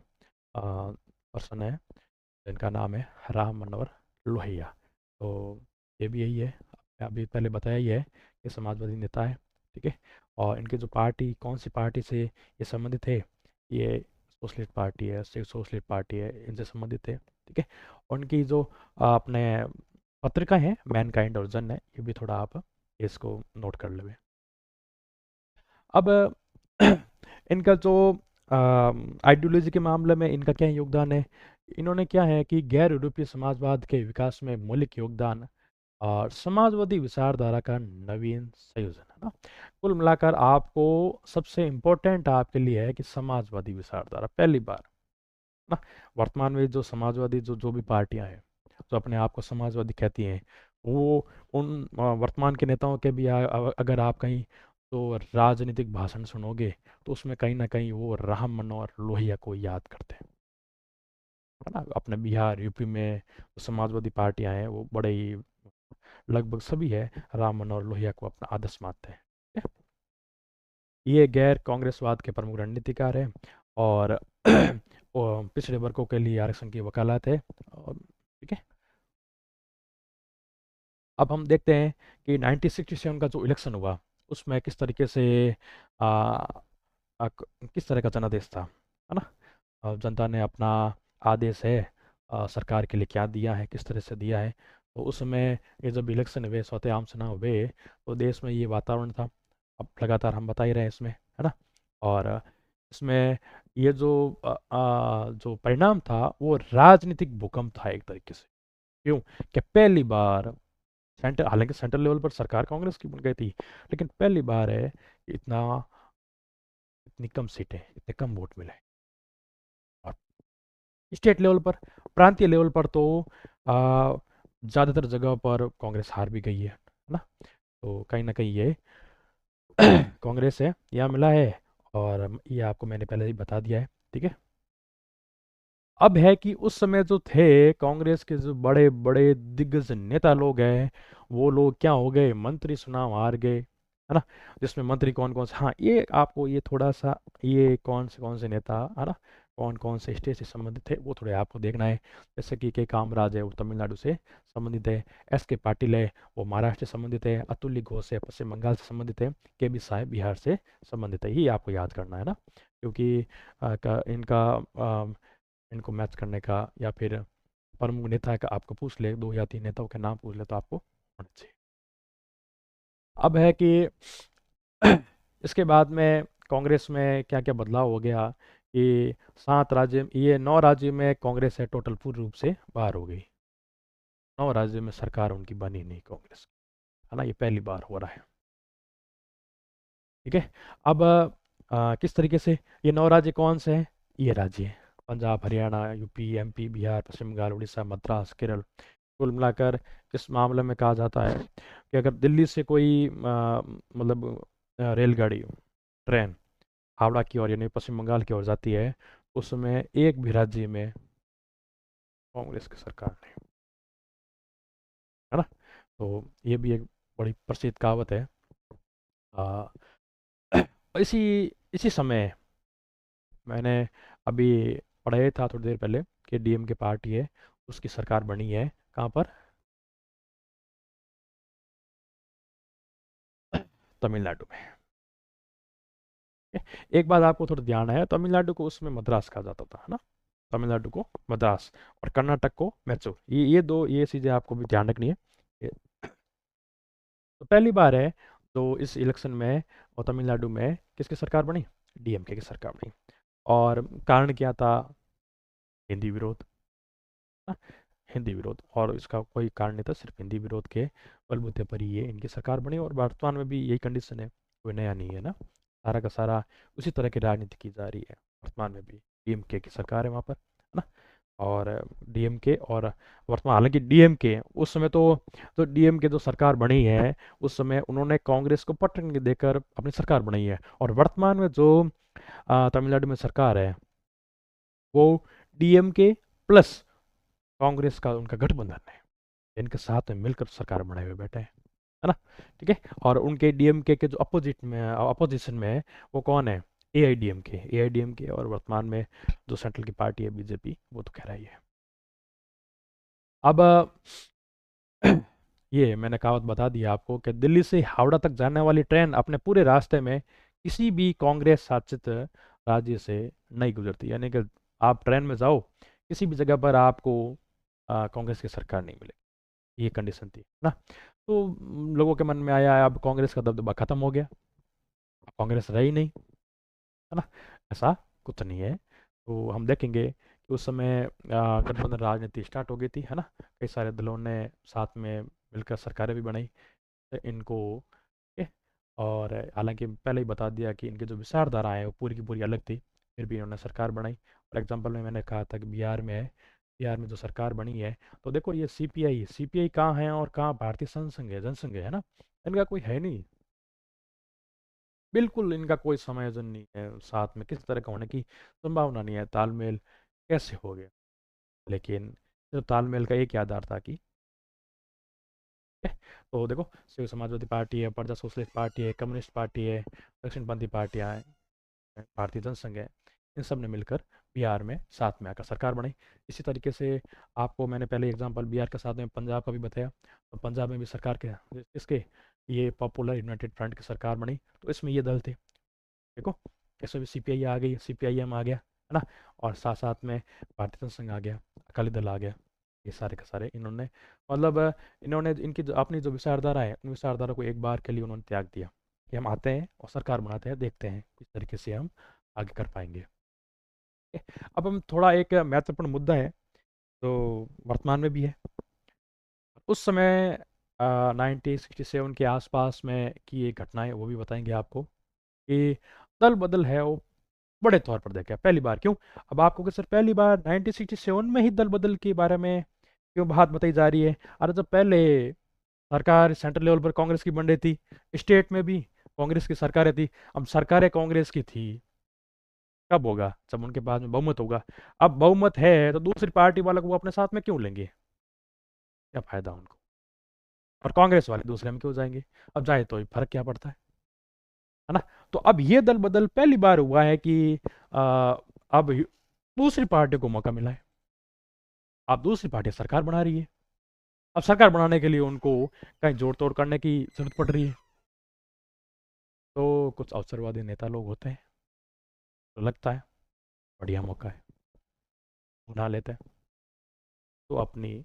पर्सन है, जिनका नाम है राम मनोहर लोहिया। तो ये भी यही है, अभी पहले बताया ही है कि समाजवादी नेता है। ठीक है? और इनकी जो पार्टी, कौन सी पार्टी से ये संबंधित है, ये सोशलिस्ट पार्टी है, सोशलिस्ट पार्टी है, इनसे संबंधित है। ठीक है? और इनकी जो अपने पत्रिका है मैनकाइंड और जन है, ये भी थोड़ा आप इसको नोट कर लेंगे। अब इनका जो आइडियोलॉजी के मामले में इनका क्या योगदान है, इन्होंने क्या है कि गैर यूरोपीय समाजवाद के विकास में मौलिक योगदान और समाजवादी विचारधारा का नवीन संयोजन है ना। कुल मिलाकर आपको सबसे इम्पोर्टेंट आपके लिए है कि समाजवादी विचारधारा पहली बार ना। वर्तमान में जो समाजवादी जो जो भी पार्टियां हैं जो अपने आप को समाजवादी कहती हैं, वो उन वर्तमान के नेताओं के भी अगर आप कहीं तो राजनीतिक भाषण सुनोगे तो उसमें कहीं ना कहीं वो राम मनोहर लोहिया को याद करते हैं, है ना। अपने बिहार यूपी में जो समाजवादी पार्टियां हैं वो बड़े ही लगभग सभी है राम मनोहर लोहिया को अपना आदर्श मानते हैं। ठीक है? ये गैर कांग्रेसवाद के प्रमुख रणनीतिकार हैं और पिछड़े वर्गों के लिए आरक्षण की वकालत है। और ठीक है, अब हम देखते हैं कि 1967 का जो इलेक्शन हुआ उसमें किस तरीके से आ, किस तरह का जनादेश था, है ना। जनता ने अपना आदेश है सरकार के लिए क्या दिया है, किस तरह से दिया है। तो उस समय ये जब इलेक्शन हुए, सौते आम चुनाव हुए, तो देश में ये वातावरण था। अब लगातार हम बता ही रहे हैं इसमें, है ना। और इसमें ये जो परिणाम था वो राजनीतिक भूकंप था एक तरीके से। क्यों? कि पहली बार सेंटर, हालांकि सेंट्रल लेवल पर सरकार कांग्रेस की बन गई थी, लेकिन पहली बार है इतना इतनी कम सीटें, इतने कम वोट मिले। और स्टेट लेवल पर, प्रांतीय लेवल पर तो आ, ज़्यादातर जगह पर कांग्रेस हार भी गई है ना। तो कहीं ना कहीं ये कांग्रेस है यहाँ मिला है। और ये आपको मैंने पहले ही बता दिया है। ठीक है? अब है कि उस समय जो थे कांग्रेस के जो बड़े बड़े दिग्गज नेता लोग हैं, वो लोग क्या हो गए, मंत्री चुनाव हार गए, है ना। जिसमें मंत्री कौन कौन से, हाँ ये आपको ये थोड़ा सा, ये कौन से नेता, है ना, कौन कौन से स्टेट से संबंधित थे वो थोड़े आपको देखना है। जैसे कि के कामराज है वो तमिलनाडु से संबंधित है, एस के पाटिल है वो महाराष्ट्र से संबंधित है, अतुल्य घोष है पश्चिम बंगाल से संबंधित है, के बी साहब बिहार से संबंधित है। ये आपको याद करना है ना, क्योंकि इनको मैच करने का या फिर प्रमुख नेता का आपको पूछ ले, दो या तीन नेताओं के नाम पूछ ले तो आपको होना चाहिए। अब है कि इसके बाद में कांग्रेस में क्या क्या बदलाव हो गया कि 7 राज्य, ये 9 राज्य में कांग्रेस है टोटल पूर्ण रूप से बाहर हो गई। 9 राज्य में सरकार उनकी बनी नहीं कांग्रेस, है ना। ये पहली बार हो रहा है। ठीक है? अब किस तरीके से, ये 9 राज्य कौन से हैं, ये राज्य हैं पंजाब, हरियाणा, यूपी, एमपी, बिहार, पश्चिम बंगाल, उड़ीसा, मद्रास, केरल। कुल मिलाकर इस मामले में कहा जाता है कि अगर दिल्ली से कोई मतलब रेलगाड़ी, ट्रेन हावड़ा की ओर यानी पश्चिम बंगाल की ओर जाती है, उसमें एक भी राज्य में कांग्रेस की सरकार नहीं, है ना। तो ये भी एक बड़ी प्रसिद्ध कहावत है। आ, इसी इसी समय मैंने अभी पढ़ा था थोड़ी देर पहले कि डीएम के पार्टी है उसकी सरकार बनी है कहाँ पर, तमिलनाडु में। एक बात आपको थोड़ा ध्यान है, तमिलनाडु को उसमें मद्रास कहा जाता था, है ना। तमिलनाडु को मद्रास और कर्नाटक को मैसूर, ये दो ये चीज़ें आपको भी ध्यान रखनी है। ये- तो पहली बार है तो इस इलेक्शन में और तमिलनाडु में किसकी सरकार बनी? डीएमके की सरकार बनी। और कारण क्या था? हिंदी विरोध, ना? हिंदी विरोध, और इसका कोई कारण नहीं था, सिर्फ हिंदी विरोध के बलबूते पर ही ये इनकी सरकार बनी। और वर्तमान में भी यही कंडीशन है, कोई नया नहीं है ना। सारा का सारा उसी तरह की राजनीति की जा रही है वर्तमान में भी। डीएमके की सरकार है वहाँ पर, है ना। और डीएमके और वर्तमान, हालांकि डीएमके उस समय तो डीएमके जो सरकार बनी है उस समय उन्होंने कांग्रेस को पटन देकर अपनी सरकार बनाई है। और वर्तमान में जो तमिलनाडु में सरकार है वो डीएमके प्लस कांग्रेस का उनका गठबंधन है, इनके साथ में मिलकर सरकार बनाए हुए बैठे हैं, है ना। ठीक है। और उनके डीएमके के जो अपोजिट में अपोजिशन में है वो कौन है? एआईडीएमके। और वर्तमान में जो सेंट्रल की पार्टी है बीजेपी, वो तो कह रही है। अब ये मैंने कहावत बता दी आपको कि दिल्ली से हावड़ा तक जाने वाली ट्रेन अपने पूरे रास्ते में किसी भी कांग्रेस शासित राज्य से नहीं गुजरती, यानी कि आप ट्रेन में जाओ किसी भी जगह पर आपको कांग्रेस की सरकार नहीं मिलेगी, ये कंडीशन थी ना। तो लोगों के मन में आया अब कांग्रेस का दबदबा खत्म हो गया, अब कांग्रेस रही नहीं, है ना। ऐसा कुछ नहीं है। तो हम देखेंगे कि उस समय गठबंधन राजनीति स्टार्ट हो गई थी, है ना। कई सारे दलों ने साथ में मिलकर सरकारें भी बनाई इनको, ठीक है। और हालांकि पहले ही बता दिया कि इनकी जो विचारधारा है वो पूरी की पूरी अलग थी, फिर भी इन्होंने सरकार बनाई। फॉर एग्जाम्पल में मैंने कहा था कि बिहार में है, बिहार में जो सरकार बनी है, तो देखो ये सीपीआई कहाँ है और कहाँ भारतीय संघ है, जनसंघ है ना। इनका कोई है नहीं, बिल्कुल इनका कोई समायोजन नहीं है, साथ में किसी तरह का होने की संभावना नहीं है, तालमेल कैसे हो गया। लेकिन सिर्फ तालमेल का एक ही आधार था कि तो देखो शिव समाजवादी पार्टी है, प्रजा सोशलिस्ट पार्टी है, कम्युनिस्ट पार्टी है, दक्षिणपंथी पार्टियां हैं, भारतीय जनसंघ है, इन सब ने मिलकर बिहार में साथ में आकर सरकार बनाई। इसी तरीके से आपको मैंने पहले एग्जांपल बिहार के साथ में पंजाब का भी बताया, तो पंजाब में भी सरकार के इसके ये पॉपुलर यूनाइटेड फ्रंट की सरकार बनी, तो इसमें ये दल थे, देखो कैसे भी सीपीआई आ गई, सीपीआईएम आ गया, है ना। और साथ साथ में भारतीय जनसंघ आ गया, अकाली दल आ गया, ये सारे के सारे इन्होंने मतलब इन्होंने इनकी जो अपनी जो विचारधारा है उन विचारधारा को एक बार के लिए उन्होंने त्याग दिया कि हम आते हैं और सरकार बनाते हैं, देखते हैं किस तरीके से हम आगे कर पाएंगे। अब हम थोड़ा एक महत्वपूर्ण मुद्दा है जो वर्तमान में भी है, उस समय 1967 के आसपास में की एक घटना है, वो भी बताएंगे आपको कि दल बदल है वो बड़े तौर पर देखा पहली बार क्यों। अब आपको कि सर पहली बार 1967 में ही दल बदल के बारे में क्यों बात बताई जा रही है? अरे जब पहले सरकार सेंट्रल लेवल पर कांग्रेस की बन रही थी, स्टेट में भी कांग्रेस की सरकारें थी, अब सरकारें कांग्रेस की थी, कब होगा? जब उनके पास में बहुमत होगा। अब बहुमत है तो दूसरी पार्टी वालों को वो अपने साथ में क्यों लेंगे? क्या फायदा उनको? और कांग्रेस वाले दूसरे में क्यों जाएंगे? अब जाए तो फर्क क्या पड़ता है ना। तो अब ये दल बदल पहली बार हुआ है कि अब दूसरी पार्टी को मौका मिला है, अब दूसरी पार्टी सरकार बना रही है। अब सरकार बनाने के लिए उनको कहीं जोड़ तोड़ करने की जरूरत पड़ रही है, तो कुछ अवसरवादी नेता लोग होते हैं, तो लगता है बढ़िया मौका है, उठा लेते हैं। तो अपनी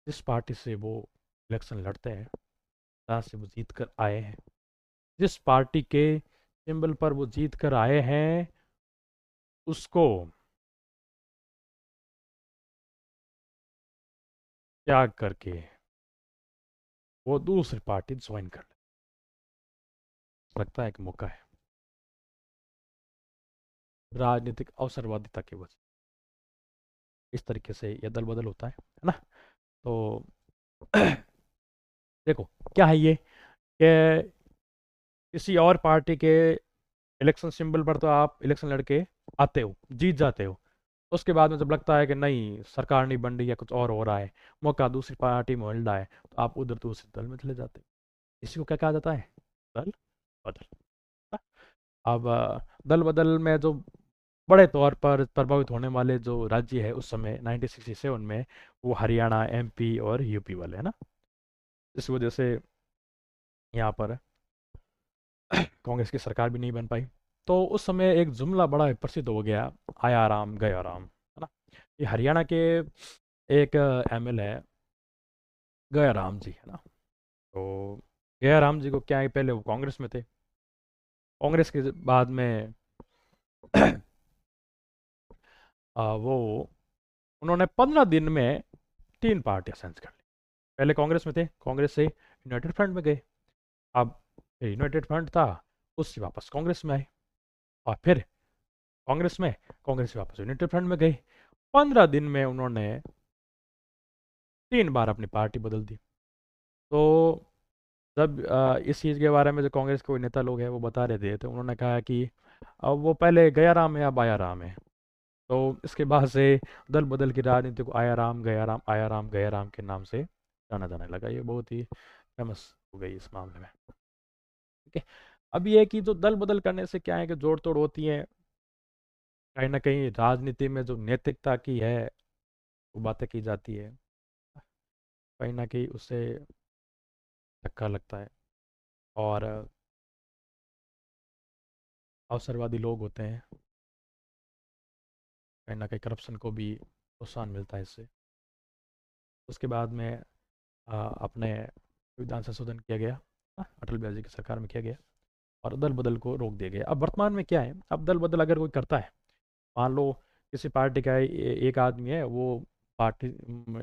जिस पार्टी से वो इलेक्शन लड़ते हैं, जहाँ से वो जीत कर आए हैं, जिस पार्टी के सिंबल पर वो जीत कर आए हैं, उसको त्याग करके वो दूसरी पार्टी ज्वाइन कर लगता है कि मौका है, राजनीतिक अवसरवादिता की वजह इस तरीके से यह दल बदल होता है ना। तो देखो क्या है ये कि किसी और पार्टी के इलेक्शन सिंबल पर तो आप इलेक्शन लड़के आते हो, जीत जाते हो, उसके बाद में जब लगता है कि नहीं सरकार नहीं बन रही है, कुछ और हो रहा है, मौका दूसरी पार्टी में मिल रहा है, तो आप उधर दूसरे दल में चले जाते हो। इसी को क्या कहा जाता है? दल बदल। अब दल बदल में जो बड़े तौर पर प्रभावित होने वाले जो राज्य है उस समय 1967 में, वो हरियाणा, एमपी और यूपी वाले, है ना। इस वजह से यहाँ पर कांग्रेस की सरकार भी नहीं बन पाई। तो उस समय एक जुमला बड़ा प्रसिद्ध हो गया, आया राम गया राम, है ना। ये हरियाणा के एक एमएल है, गया राम जी, है ना। तो गया राम जी को क्या है, पहले वो कांग्रेस में थे, कांग्रेस के बाद में वो उन्होंने 15 दिन में 3 पार्टियां चेंज कर ली। पहले कांग्रेस में थे, कांग्रेस से यूनाइटेड फ्रंट में गए, अब यूनाइटेड फ्रंट था, उससे वापस कांग्रेस में आए, और फिर कांग्रेस में, कांग्रेस से वापस यूनाइटेड फ्रंट में गए। 15 दिन में उन्होंने 3 बार अपनी पार्टी बदल दी। तो जब इस चीज़ के बारे में जो कांग्रेस के कोई नेता लोग हैं वो बता रहे थे, तो उन्होंने कहा कि अब वो पहले गया राम है, अब आया राम है। तो इसके बाद से दल बदल की राजनीति को आया राम गया राम, आया राम गया राम के नाम से जाना जाने लगा। ये बहुत ही फेमस हो गई इस मामले में। ठीक है। अब ये है कि जो दल बदल करने से क्या है कि जोड़ तोड़ होती है, कहीं ना कहीं राजनीति में जो नैतिकता की है वो बातें की जाती है, कहीं ना कहीं उससे धक्का लगता है। और अवसरवादी लोग होते हैं, कहीं ना कहीं करप्शन को भी प्रोत्साहन मिलता है इससे। उसके बाद में अपने संविधान संशोधन किया गया, अटल बिहारी जी की सरकार में किया गया, और दल बदल को रोक दिया गया। अब वर्तमान में क्या है, अब दल बदल अगर कोई करता है, मान लो किसी पार्टी का एक आदमी है, वो पार्टी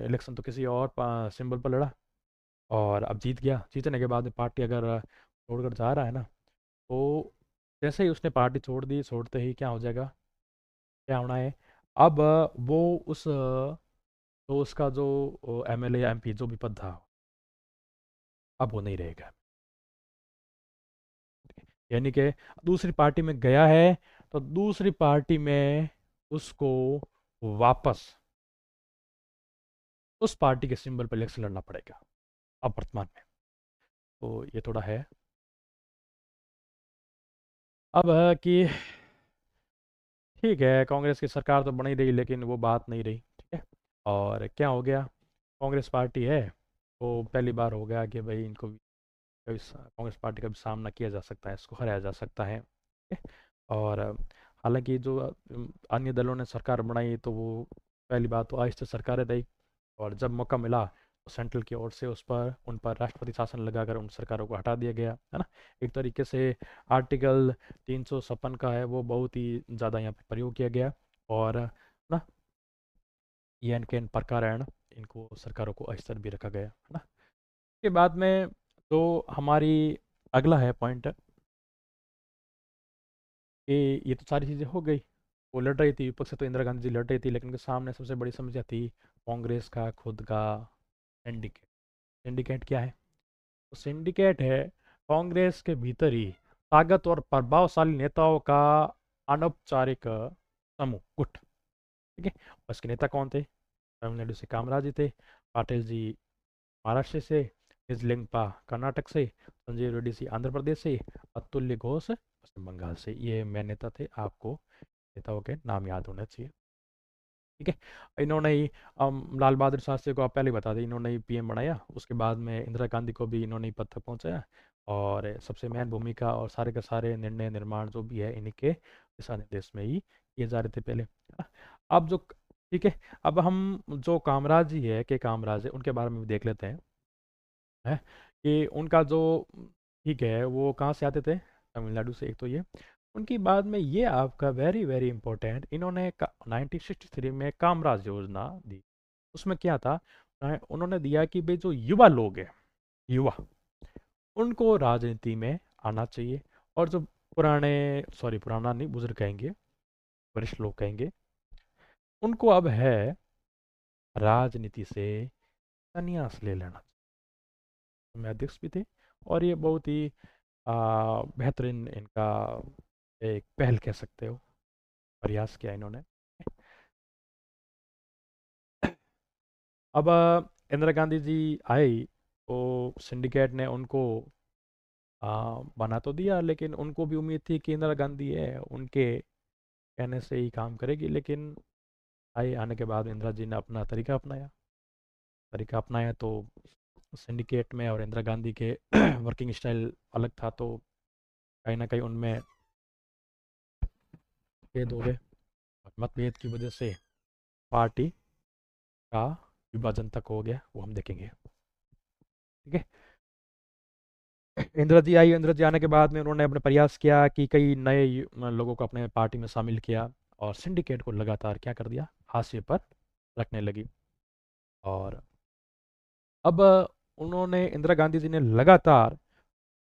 इलेक्शन तो किसी और सिंबल पर लड़ा, और अब जीत गया, जीतने के बाद में पार्टी अगर छोड़कर जा रहा है ना, तो जैसे ही उसने पार्टी छोड़ दी, छोड़ते ही क्या हो जाएगा, क्या होना है, अब वो उस तो उसका जो एमएलए एमपी जो भी पद था, अब वो नहीं रहेगा। यानी कि दूसरी पार्टी में गया है, तो दूसरी पार्टी में उसको वापस उस पार्टी के सिंबल पर इलेक्शन लड़ना पड़ेगा अब वर्तमान में। तो ये थोड़ा है। अब है कि ठीक है, कांग्रेस की सरकार तो बन ही रही, लेकिन वो बात नहीं रही, ठीक है। और क्या हो गया, कांग्रेस पार्टी है, तो पहली बार हो गया कि भाई इनको भी कभी कांग्रेस पार्टी का भी सामना किया जा सकता है, इसको हराया जा सकता है, ठीक है? और हालांकि जो अन्य दलों ने सरकार बनाई, तो वो पहली बात तो आहिस्ता सरकारें रही, और जब मौका मिला तो सेंट्रल की ओर से उन पर राष्ट्रपति शासन लगाकर उन सरकारों को हटा दिया गया, है ना। एक तरीके से आर्टिकल 356 का है वो बहुत ही ज़्यादा यहाँ पे प्रयोग किया गया, और ना ये इनके इन प्रकार इनको सरकारों को अस्थिर भी रखा गया, है ना। के बाद में तो हमारी अगला है पॉइंट कि ये तो सारी चीज़ें हो गई, वो लड़ रही थी, विपक्ष से तो इंदिरा गांधी जी लड़ रही थी, लेकिन उनके सामने सबसे बड़ी समस्या थी कांग्रेस का खुद का सिंडिकेट। सिंडिकेट क्या है, तो सिंडिकेट है कांग्रेस के भीतर ही ताकत और प्रभावशाली नेताओं का अनौपचारिक समूह, गुट, ठीक है। और इसके नेता कौन थे, तमिलनाडु से कामराज जी थे, पाटिल जी महाराष्ट्र से, निजलिंगपा कर्नाटक से, संजीव रेड्डी जी आंध्र प्रदेश से, अतुल्य घोष पश्चिम बंगाल से। ये मेन नेता थे, आपको नेताओं के नाम याद होने चाहिए, ठीक है। इन्होंने ही लाल बहादुर शास्त्री को आप पहले ही बता दें, इन्होंने ही पीएम बनाया, उसके बाद में इंदिरा गांधी को भी इन्होंने ही पद तक पहुंचाया, और सबसे मेन भूमिका और सारे के सारे निर्णय निर्माण जो भी है इन्हीं के दिशा निर्देश में ही किए जा रहे थे पहले, है ना। अब जो, ठीक है, अब हम जो कामराज जी है, के कामराज है, उनके बारे में भी देख लेते हैं, है कि उनका जो, ठीक है, वो कहाँ से आते थे, तमिलनाडु से, एक तो ये। उनकी बाद में ये आपका वेरी वेरी इंपॉर्टेंट, इन्होंने 1963 में कामराज योजना दी। उसमें क्या था, उन्होंने दिया कि भाई जो युवा लोग हैं, युवा, उनको राजनीति में आना चाहिए, और जो पुराने, सॉरी पुराना नहीं, बुजुर्ग कहेंगे, वरिष्ठ लोग कहेंगे, उनको अब है राजनीति से संन्यास ले लेना चाहिए। में अध्यक्ष भी थे, और ये बहुत ही बेहतरीन इनका एक पहल कह सकते हो, प्रयास किया इन्होंने। अब इंदिरा गांधी जी आई, तो सिंडिकेट ने उनको बना तो दिया, लेकिन उनको भी उम्मीद थी कि इंदिरा गांधी है, उनके कहने से ही काम करेगी, लेकिन आई, आने के बाद इंदिरा जी ने अपना तरीका अपनाया, तो सिंडिकेट में और इंदिरा गांधी के वर्किंग स्टाइल अलग था, तो कहीं ना कहीं उनमें मतभेद हो गए और मतभेद की वजह से पार्टी का विभाजन तक हो गया, वो हम देखेंगे। ठीक है। इंदिरा जी आई। इंदिरा जी आने के बाद में उन्होंने अपने प्रयास किया कि कई नए लोगों को अपने पार्टी में शामिल किया और सिंडिकेट को लगातार क्या कर दिया, हाशिए पर रखने लगी। और अब उन्होंने, इंदिरा गांधी जी ने लगातार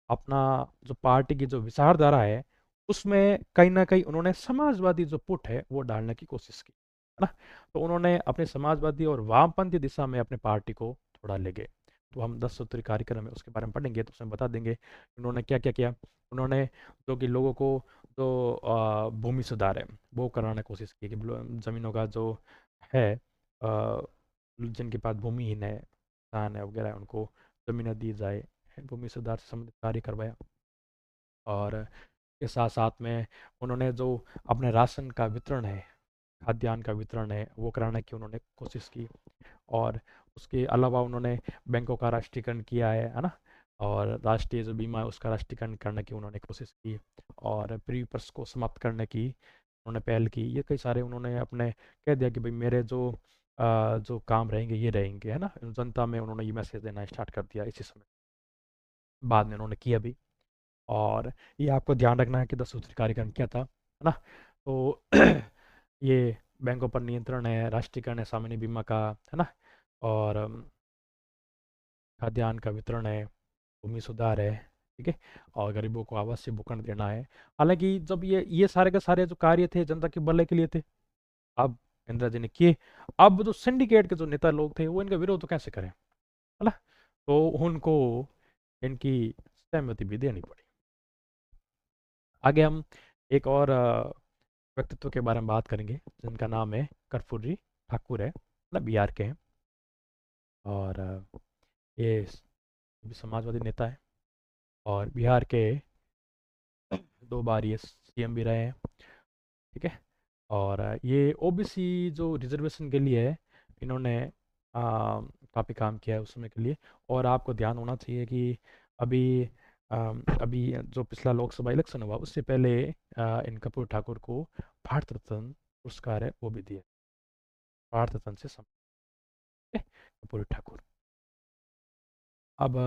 अपना जो पार्टी की जो विचारधारा है उसमें कहीं ना कहीं उन्होंने समाजवादी जो पुट है वो डालने की कोशिश की, है ना। तो उन्होंने अपने समाजवादी और वामपंथी दिशा में अपने पार्टी को थोड़ा ले गए। तो हम 10 सूत्री कार्यक्रम में उसके बारे में पढ़ेंगे, तो उसमें बता देंगे उन्होंने क्या क्या किया। उन्होंने जो कि लोगों को जो भूमि सुधार है वो कराने की कोशिश की कि ज़मीनों का जो है, जिनके पास भूमिहीन है, किसान है वगैरह, उनको ज़मीनें दी जाए, भूमि सुधार से संबंधित कार्य करवाया। और के साथ साथ में उन्होंने जो अपने राशन का वितरण है, खाद्यान्न का वितरण है, वो कराने की उन्होंने कोशिश की। और उसके अलावा उन्होंने बैंकों का राष्ट्रीयकरण किया है ना। और राष्ट्रीय जो बीमा है उसका राष्ट्रीयकरण करने की उन्होंने कोशिश की। और प्रीपर्स को समाप्त करने की उन्होंने पहल की। ये कई सारे उन्होंने अपने कह दिया कि भाई मेरे जो काम रहेंगे ये रहेंगे, है ना। जनता में उन्होंने ये मैसेज देना स्टार्ट कर दिया इसी समय। बाद में उन्होंने किया भी। और ये आपको ध्यान रखना है कि 10 सूत्री कार्यक्रम क्या था, है ना। तो ये बैंकों पर नियंत्रण है, राष्ट्रीयकरण है सामान्य बीमा का, है ना। और खाद्यान्न का वितरण है, भूमि सुधार है, ठीक है। और गरीबों को आवासीय भूखंड देना है। हालांकि जब ये सारे के सारे जो कार्य थे जनता के भले के लिए थे, अब इंदिरा जी ने किए। अब जो सिंडिकेट के जो नेता लोग थे वो इनका विरोध तो कैसे करें, है ना। तो उनको इनकी सहमति भी देनी पड़ी। आगे हम एक और व्यक्तित्व के बारे में बात करेंगे जिनका नाम है कर्पूरी ठाकुर है, मतलब बिहार के हैं। और ये भी समाजवादी नेता है और बिहार के 2 बार ये सीएम भी रहे हैं, ठीक है। और ये ओबीसी जो रिजर्वेशन के लिए है, इन्होंने काफ़ी काम किया है उस समय के लिए। और आपको ध्यान होना चाहिए कि अभी अभी जो पिछला लोकसभा इलेक्शन हुआ उससे पहले इन कर्पूरी ठाकुर को भारत रत्न पुरस्कार है वो भी दिया, भारत रत्न से सम्मानित है कर्पूरी ठाकुर। अब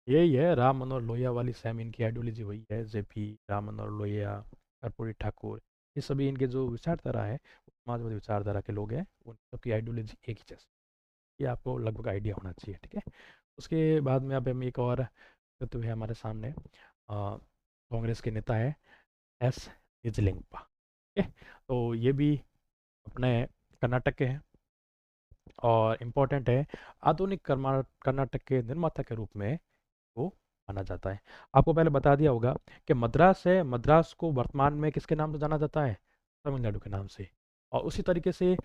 यही है राम मनोहर लोहिया वाली सेम, इनकी आइडियोलॉजी वही है। जेपी, राम मनोहर लोहिया, कर्पूरी ठाकुर, ये सभी इनके जो विचारधारा है वो समाजवादी विचारधारा के लोग हैं। उन सबकी आइडियोलॉजी एक ही जैसी, ये आपको लगभग आइडिया होना चाहिए, ठीक है। उसके बाद में अब हम एक और तत्व है हमारे सामने, कांग्रेस के नेता है एस निजलिंगपा, ठीक है। तो ये भी अपने कर्नाटक के हैं और इम्पोर्टेंट है। आधुनिक कर्नाटक के निर्माता के रूप में वो माना जाता है। आपको पहले बता दिया होगा कि मद्रास है, मद्रास को वर्तमान में किसके नाम से जाना जाता है, तमिलनाडु के नाम से। और उसी तरीके से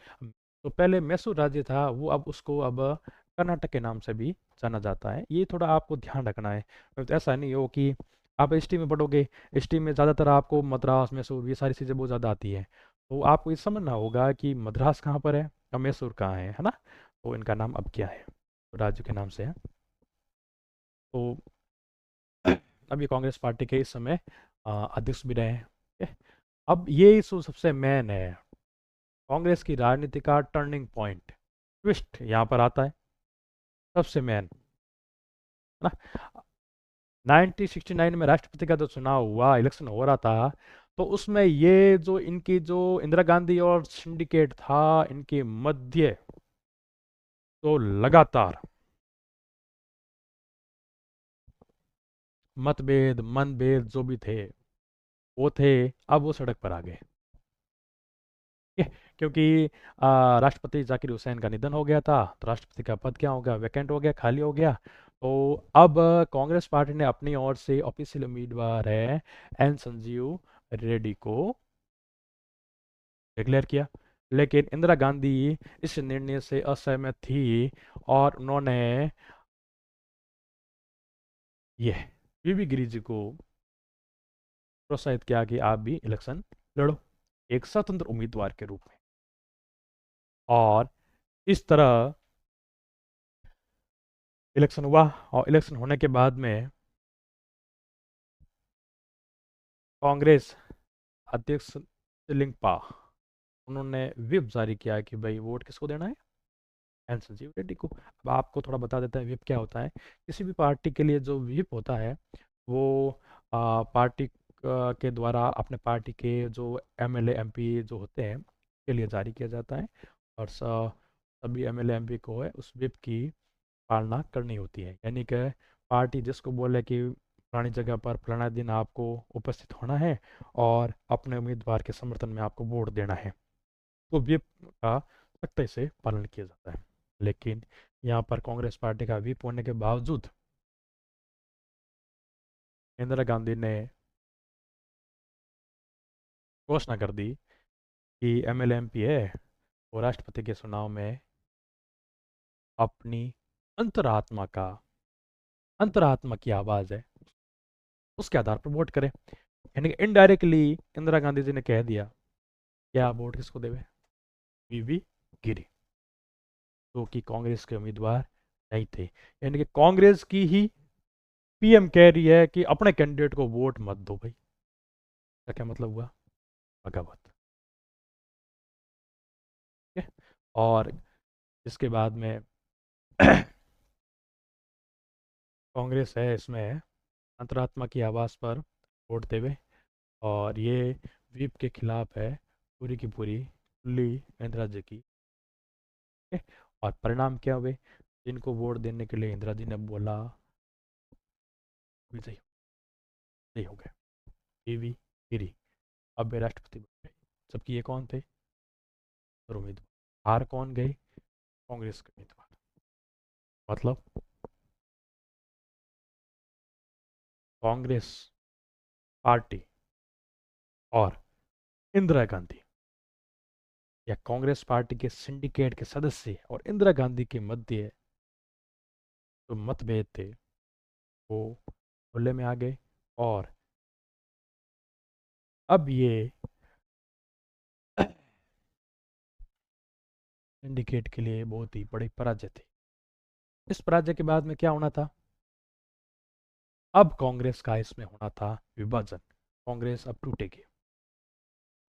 तो पहले मैसूर राज्य था वो अब कर्नाटक के नाम से भी जाना जाता है। ये थोड़ा आपको ध्यान रखना है, तो ऐसा नहीं हो कि आप हिस्ट्री में पढ़ोगे, हिस्ट्री में ज़्यादातर आपको मद्रास मैसूर ये सारी चीज़ें बहुत ज़्यादा आती है। तो आपको ये समझना होगा कि मद्रास कहाँ पर है और मैसूर कहाँ है ना। तो इनका नाम अब क्या है, तो राज्य के नाम से है। तो अब ये कांग्रेस पार्टी के इस समय अध्यक्ष भी रहे हैं, ठीक है? अब ये इशू सबसे मेन है, कांग्रेस की राजनीति का टर्निंग पॉइंट, ट्विस्ट यहाँ पर आता है सबसे मेन, है ना। 1969 में राष्ट्रपति का जो चुनाव हुआ, इलेक्शन हो रहा था, तो उसमें ये जो इनकी जो इंदिरा गांधी और सिंडिकेट था इनके मध्य, तो लगातार मतभेद मनभेद जो भी थे वो थे, अब वो सड़क पर आ गए। ठीक है? क्योंकि राष्ट्रपति जाकिर हुसैन का निधन हो गया था, तो राष्ट्रपति का पद क्या हो गया, वैकेंट हो गया, खाली हो गया। तो अब कांग्रेस पार्टी ने अपनी ओर से ऑफिशियल उम्मीदवार है एन संजीव रेड्डी को डिक्लेयर किया। लेकिन इंदिरा गांधी इस निर्णय से असहमत थी और उन्होंने ये वीवी गिरी जी को प्रोत्साहित किया कि आप भी इलेक्शन लड़ो एक स्वतंत्र उम्मीदवार के रूप में। और इस तरह इलेक्शन हुआ और इलेक्शन होने के बाद में कांग्रेस अध्यक्ष लिंगपा, उन्होंने विप जारी किया कि भाई वोट किसको देना है, एन संजीव रेड्डी को। अब आपको थोड़ा बता देता है विप क्या होता है। किसी भी पार्टी के लिए जो विप होता है वो पार्टी के द्वारा अपने पार्टी के जो एमएलए एमपी जो होते हैं के लिए जारी किया जाता है, और सभी एमएलए एमपी को है उस विप की पालना करनी होती है। यानी कि पार्टी जिसको बोले कि फलानी जगह पर फलाना दिन आपको उपस्थित होना है और अपने उम्मीदवार के समर्थन में आपको वोट देना है, तो व्हिप का सख्ती से पालन किया जाता है। लेकिन यहाँ पर कांग्रेस पार्टी का व्हिप होने के बावजूद इंदिरा गांधी ने घोषणा कर दी कि एमएलए एमपी है वो राष्ट्रपति के चुनाव में अपनी अंतरात्मा का अंतरात्मा की आवाज़ है उसके आधार पर वोट करें। यानी कि इनडायरेक्टली इंदिरा गांधी जी ने कह दिया कि आप वोट किसको देवे, वीवी गिरी, जो कि कांग्रेस के उम्मीदवार नहीं थे। यानी कि कांग्रेस की ही पीएम कह रही है कि अपने कैंडिडेट को वोट मत दो भाई। इसका क्या मतलब हुआ, बगावत। ठीक है। और इसके बाद में कांग्रेस है इसमें अंतरात्मा की आवाज़ पर वोट देवे, और ये व्हीप के खिलाफ है पूरी की पूरी खुली इंदिरा जी की। ठीक है। और परिणाम क्या हुए, जिनको वोट देने के लिए इंदिरा जी ने बोला विजयी विजयी हो गए, वीवी गिरी, अब वे राष्ट्रपति बन गए। जबकि ये कौन थे, और उम्मीदवार हार कौन गए, कांग्रेस के उम्मीदवार। मतलब कांग्रेस पार्टी और इंदिरा गांधी, या कांग्रेस पार्टी के सिंडिकेट के सदस्य और इंदिरा गांधी के मध्य जो मतभेद थे वो खुले में आ गए। और अब ये सिंडिकेट के लिए बहुत ही बड़ी पराजय थी। इस पराजय के बाद में क्या होना था, अब कांग्रेस का इसमें होना था विभाजन। कांग्रेस अब टूटेगी,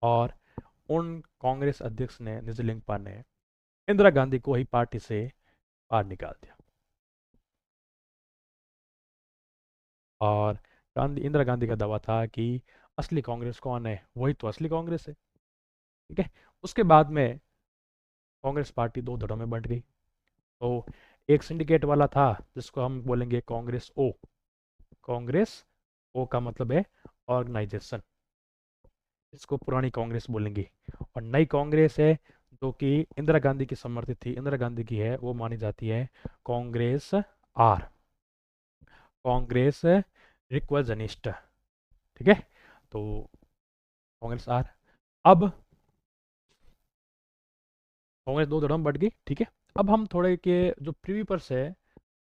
और उन कांग्रेस अध्यक्ष ने निजलिंगपा ने इंदिरा गांधी को ही पार्टी से बाहर निकाल दिया। और इंदिरा गांधी का दावा था कि असली कांग्रेस कौन है, वही तो असली कांग्रेस है। ठीक है। उसके बाद में कांग्रेस पार्टी दो धड़ों में बंट गई। तो एक सिंडिकेट वाला था जिसको हम बोलेंगे कांग्रेस ओ। कांग्रेस ओ का मतलब है ऑर्गेनाइजेशन, इसको पुरानी कांग्रेस बोलेंगे। और नई कांग्रेस है जो कि इंदिरा गांधी की समर्थित थी, इंदिरा गांधी की है, वो मानी जाती है कांग्रेस आर, कांग्रेस रिक्वजनिस्ट। ठीक है। तो कांग्रेस आर, अब कांग्रेस दो धड़ों में बढ़ गई। ठीक है। अब हम थोड़े के जो प्रीवी पर्स है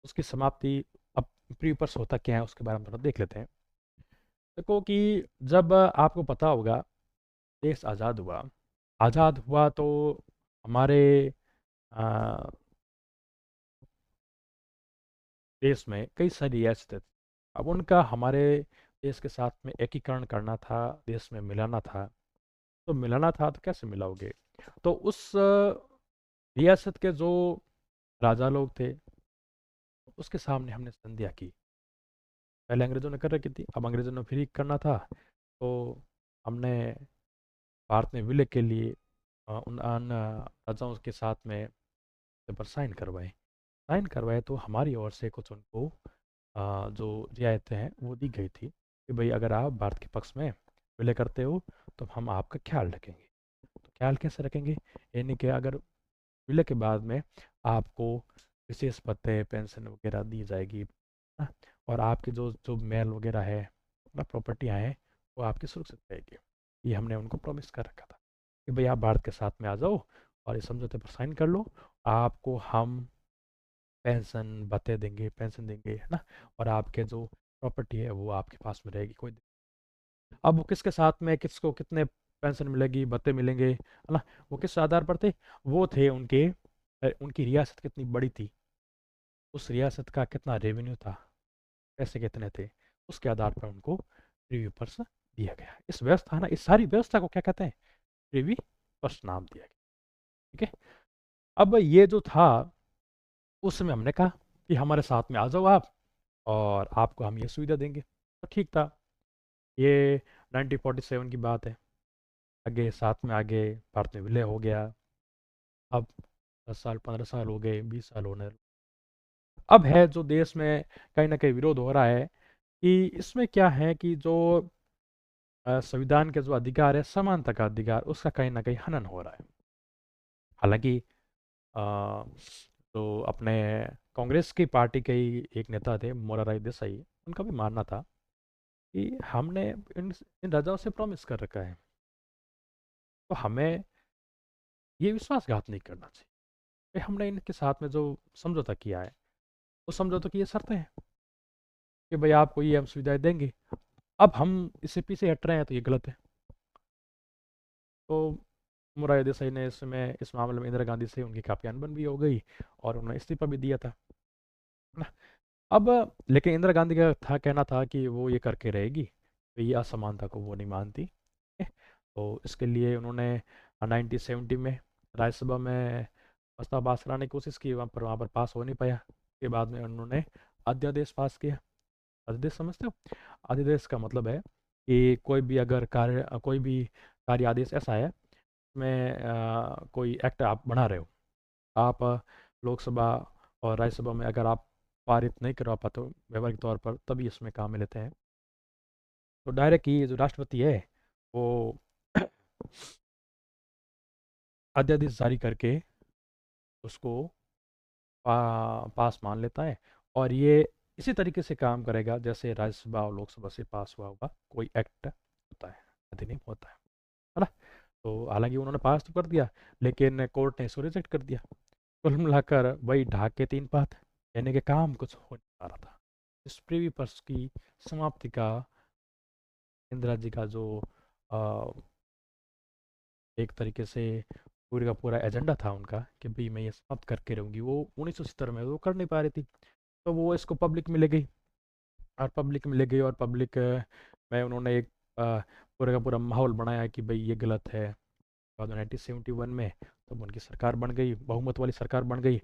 उसकी समाप्ति, अब प्रीवी पर्स होता क्या है उसके बारे में थोड़ा देख लेते हैं। देखो कि जब आपको पता होगा देश आज़ाद हुआ, आज़ाद हुआ तो हमारे आ, देश में कई सारी रियासतें थी। अब उनका हमारे देश के साथ में एकीकरण करना था, देश में मिलाना था। तो मिलाना था तो कैसे मिलाओगे, तो उस रियासत के जो राजा लोग थे उसके सामने हमने संधियाँ की। पहले अंग्रेज़ों ने कर रखी थी, अब अंग्रेज़ों ने फिर करना था, तो हमने भारत में विलय के लिए उन राजाओं के साथ में पेपर साइन करवाए। तो हमारी ओर से कुछ उनको जो रियायतें हैं वो दी गई थी कि भाई अगर आप भारत के पक्ष में विलय करते हो तो हम आपका ख्याल रखेंगे। तो ख्याल कैसे रखेंगे, यानी कि अगर विलय के बाद में आपको विशेष भत्ते पेंशन वगैरह दी जाएगी ना, और आपके जो जो मेल वगैरह है ना, प्रॉपर्टियाँ हैं, वो आपकी सुरक्षित रहेगी। ये हमने उनको प्रॉमिस कर रखा था कि भाई आप भारत के साथ में आ जाओ और इस समझौते पर साइन कर लो, आपको हम पेंशन देंगे, है ना, और आपके जो प्रॉपर्टी है वो आपके पास में रहेगी, कोई अब वो किसके साथ में किसको कितने पेंशन मिलेगी, भत्ते मिलेंगे, है ना, वो किस आधार पर थे, वो थे उनके उनकी रियासत कितनी बड़ी थी, उस रियासत का कितना रेवेन्यू था, पैसे कितने थे, उसके आधार पर उनको रिव्यू पर दिया गया। इस व्यवस्था ना, इस सारी व्यवस्था को क्या कहते हैं? प्रिवी पर्स नाम दिया गया। ठीक है। अब ये जो था, उस समय हमने कहा कि हमारे साथ में आ जाओ आप, और आपको हम ये सुविधा देंगे। तो ठीक था। ये 1947 की बात है। आगे साथ में आगे भारत में विलय हो गया। अब 10 साल 15 साल हो गए, 20 साल होने। अब है जो देश में कहीं ना कहीं विरोध हो रहा है कि इसमें क्या है कि जो संविधान के जो अधिकार है, समानता का अधिकार, उसका कहीं ना कहीं हनन हो रहा है। हालांकि अ, तो अपने कांग्रेस की पार्टी के ही एक नेता थे, मोरारजी देसाई, उनका भी मानना था कि हमने इन राजाओं से प्रॉमिस कर रखा है, तो हमें ये विश्वासघात नहीं करना चाहिए। कि हमने इनके साथ में जो समझौता किया है, उस समझौते की ये शर्तें हैं कि भाई आपको ये हम सुविधाएं देंगे। अब हम इससे पीछे हट रहे हैं, तो ये गलत है। तो मोरारजी देसाई ने इस मामले में इंदिरा गांधी से उनकी काफ़ी अनबन भी हो गई, और उन्होंने इस्तीफा भी दिया था, है ना। अब लेकिन इंदिरा गांधी का कहना था कि वो ये करके रहेगी, तो ये असमानता को वो नहीं मानती है। तो इसके लिए उन्होंने 1970 में राज्यसभा में प्रस्ताव पास कराने की कोशिश की, वहाँ पर पास हो नहीं पाया। उसके बाद में उन्होंने अध्यादेश पास किया। अध्यादेश समझते हो? अध्यादेश का मतलब है कि कोई भी कार्य आदेश ऐसा है, में कोई एक्ट आप बना रहे हो, आप लोकसभा और राज्यसभा में अगर आप पारित नहीं करवा पाते हो व्यवहारिक तौर पर, तभी इसमें काम में लेते हैं। तो डायरेक्ट ये जो राष्ट्रपति है, वो अध्यादेश जारी करके उसको पास मान लेता है। और ये इसी तरीके से काम करेगा जैसे राज्यसभा और लोकसभा से पास हुआ होगा कोई एक्ट होता है, अधिनियम होता है ना। तो हालांकि उन्होंने पास तो कर दिया, लेकिन कोर्ट ने इसको रिजेक्ट कर दिया। कुल मिलाकर वही ढाक के 3 पात, यानी कि काम कुछ हो नहीं पा रहा था। इस प्रीवी पर्स की समाप्ति का इंदिरा जी का जो अ, एक तरीके से पूरे का पूरा एजेंडा था उनका कि भाई मैं ये समाप्त करके रहूँगी, वो 1970 में वो कर नहीं पा रही थी। तो वो इसको पब्लिक में ले गई, और पब्लिक में ले गई, और पब्लिक में उन्होंने एक पूरे का पूरा माहौल बनाया कि भाई ये गलत है। बाद में 1971 में तब उनकी सरकार बन गई, बहुमत वाली सरकार बन गई।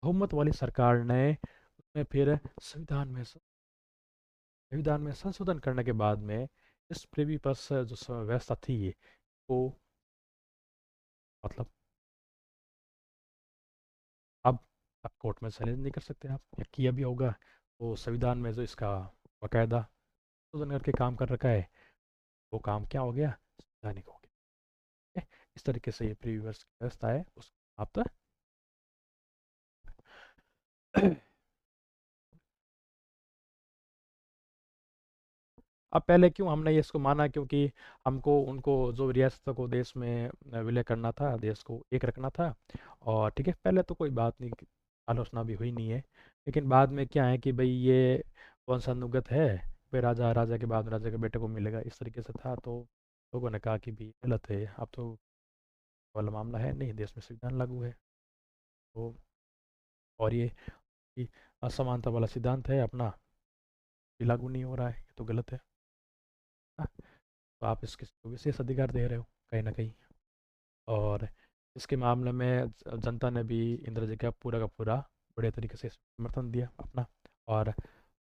बहुमत वाली सरकार ने उसमें फिर संविधान में संशोधन करने के बाद में इस प्रीवी पर्स जो व्यवस्था थी, वो मतलब अब आप कोर्ट में चैलेंज नहीं कर सकते। आप या किया भी होगा, तो संविधान में जो इसका बाकायदा संशोधन करके काम कर रखा है, वो काम क्या हो गया? संवैधानिक हो गया। इस तरीके से ये प्रीवी पर्स की व्यवस्था है, उसको आप अब पहले क्यों हमने ये इसको माना? क्योंकि हमको उनको जो रियासतों को देश में विलय करना था, देश को एक रखना था। और ठीक है, पहले तो कोई बात नहीं, आलोचना भी हुई नहीं है। लेकिन बाद में क्या है कि भाई ये वंशानुगत है, फिर राजा राजा के बाद राजा के बेटे को मिलेगा, इस तरीके से था। तो लोगों ने कहा कि भी गलत है, अब तो वाला मामला है नहीं, देश में संविधान लागू है। तो और ये कि असमानता वाला सिद्धांत है अपना, ये लागू नहीं हो रहा है, ये तो गलत है। हाँ, तो आप इसको विशेष अधिकार दे रहे हो कहीं ना कहीं। और इसके मामले में जनता ने भी इंदिरा जी का पूरा बढ़िया तरीके से समर्थन दिया अपना। और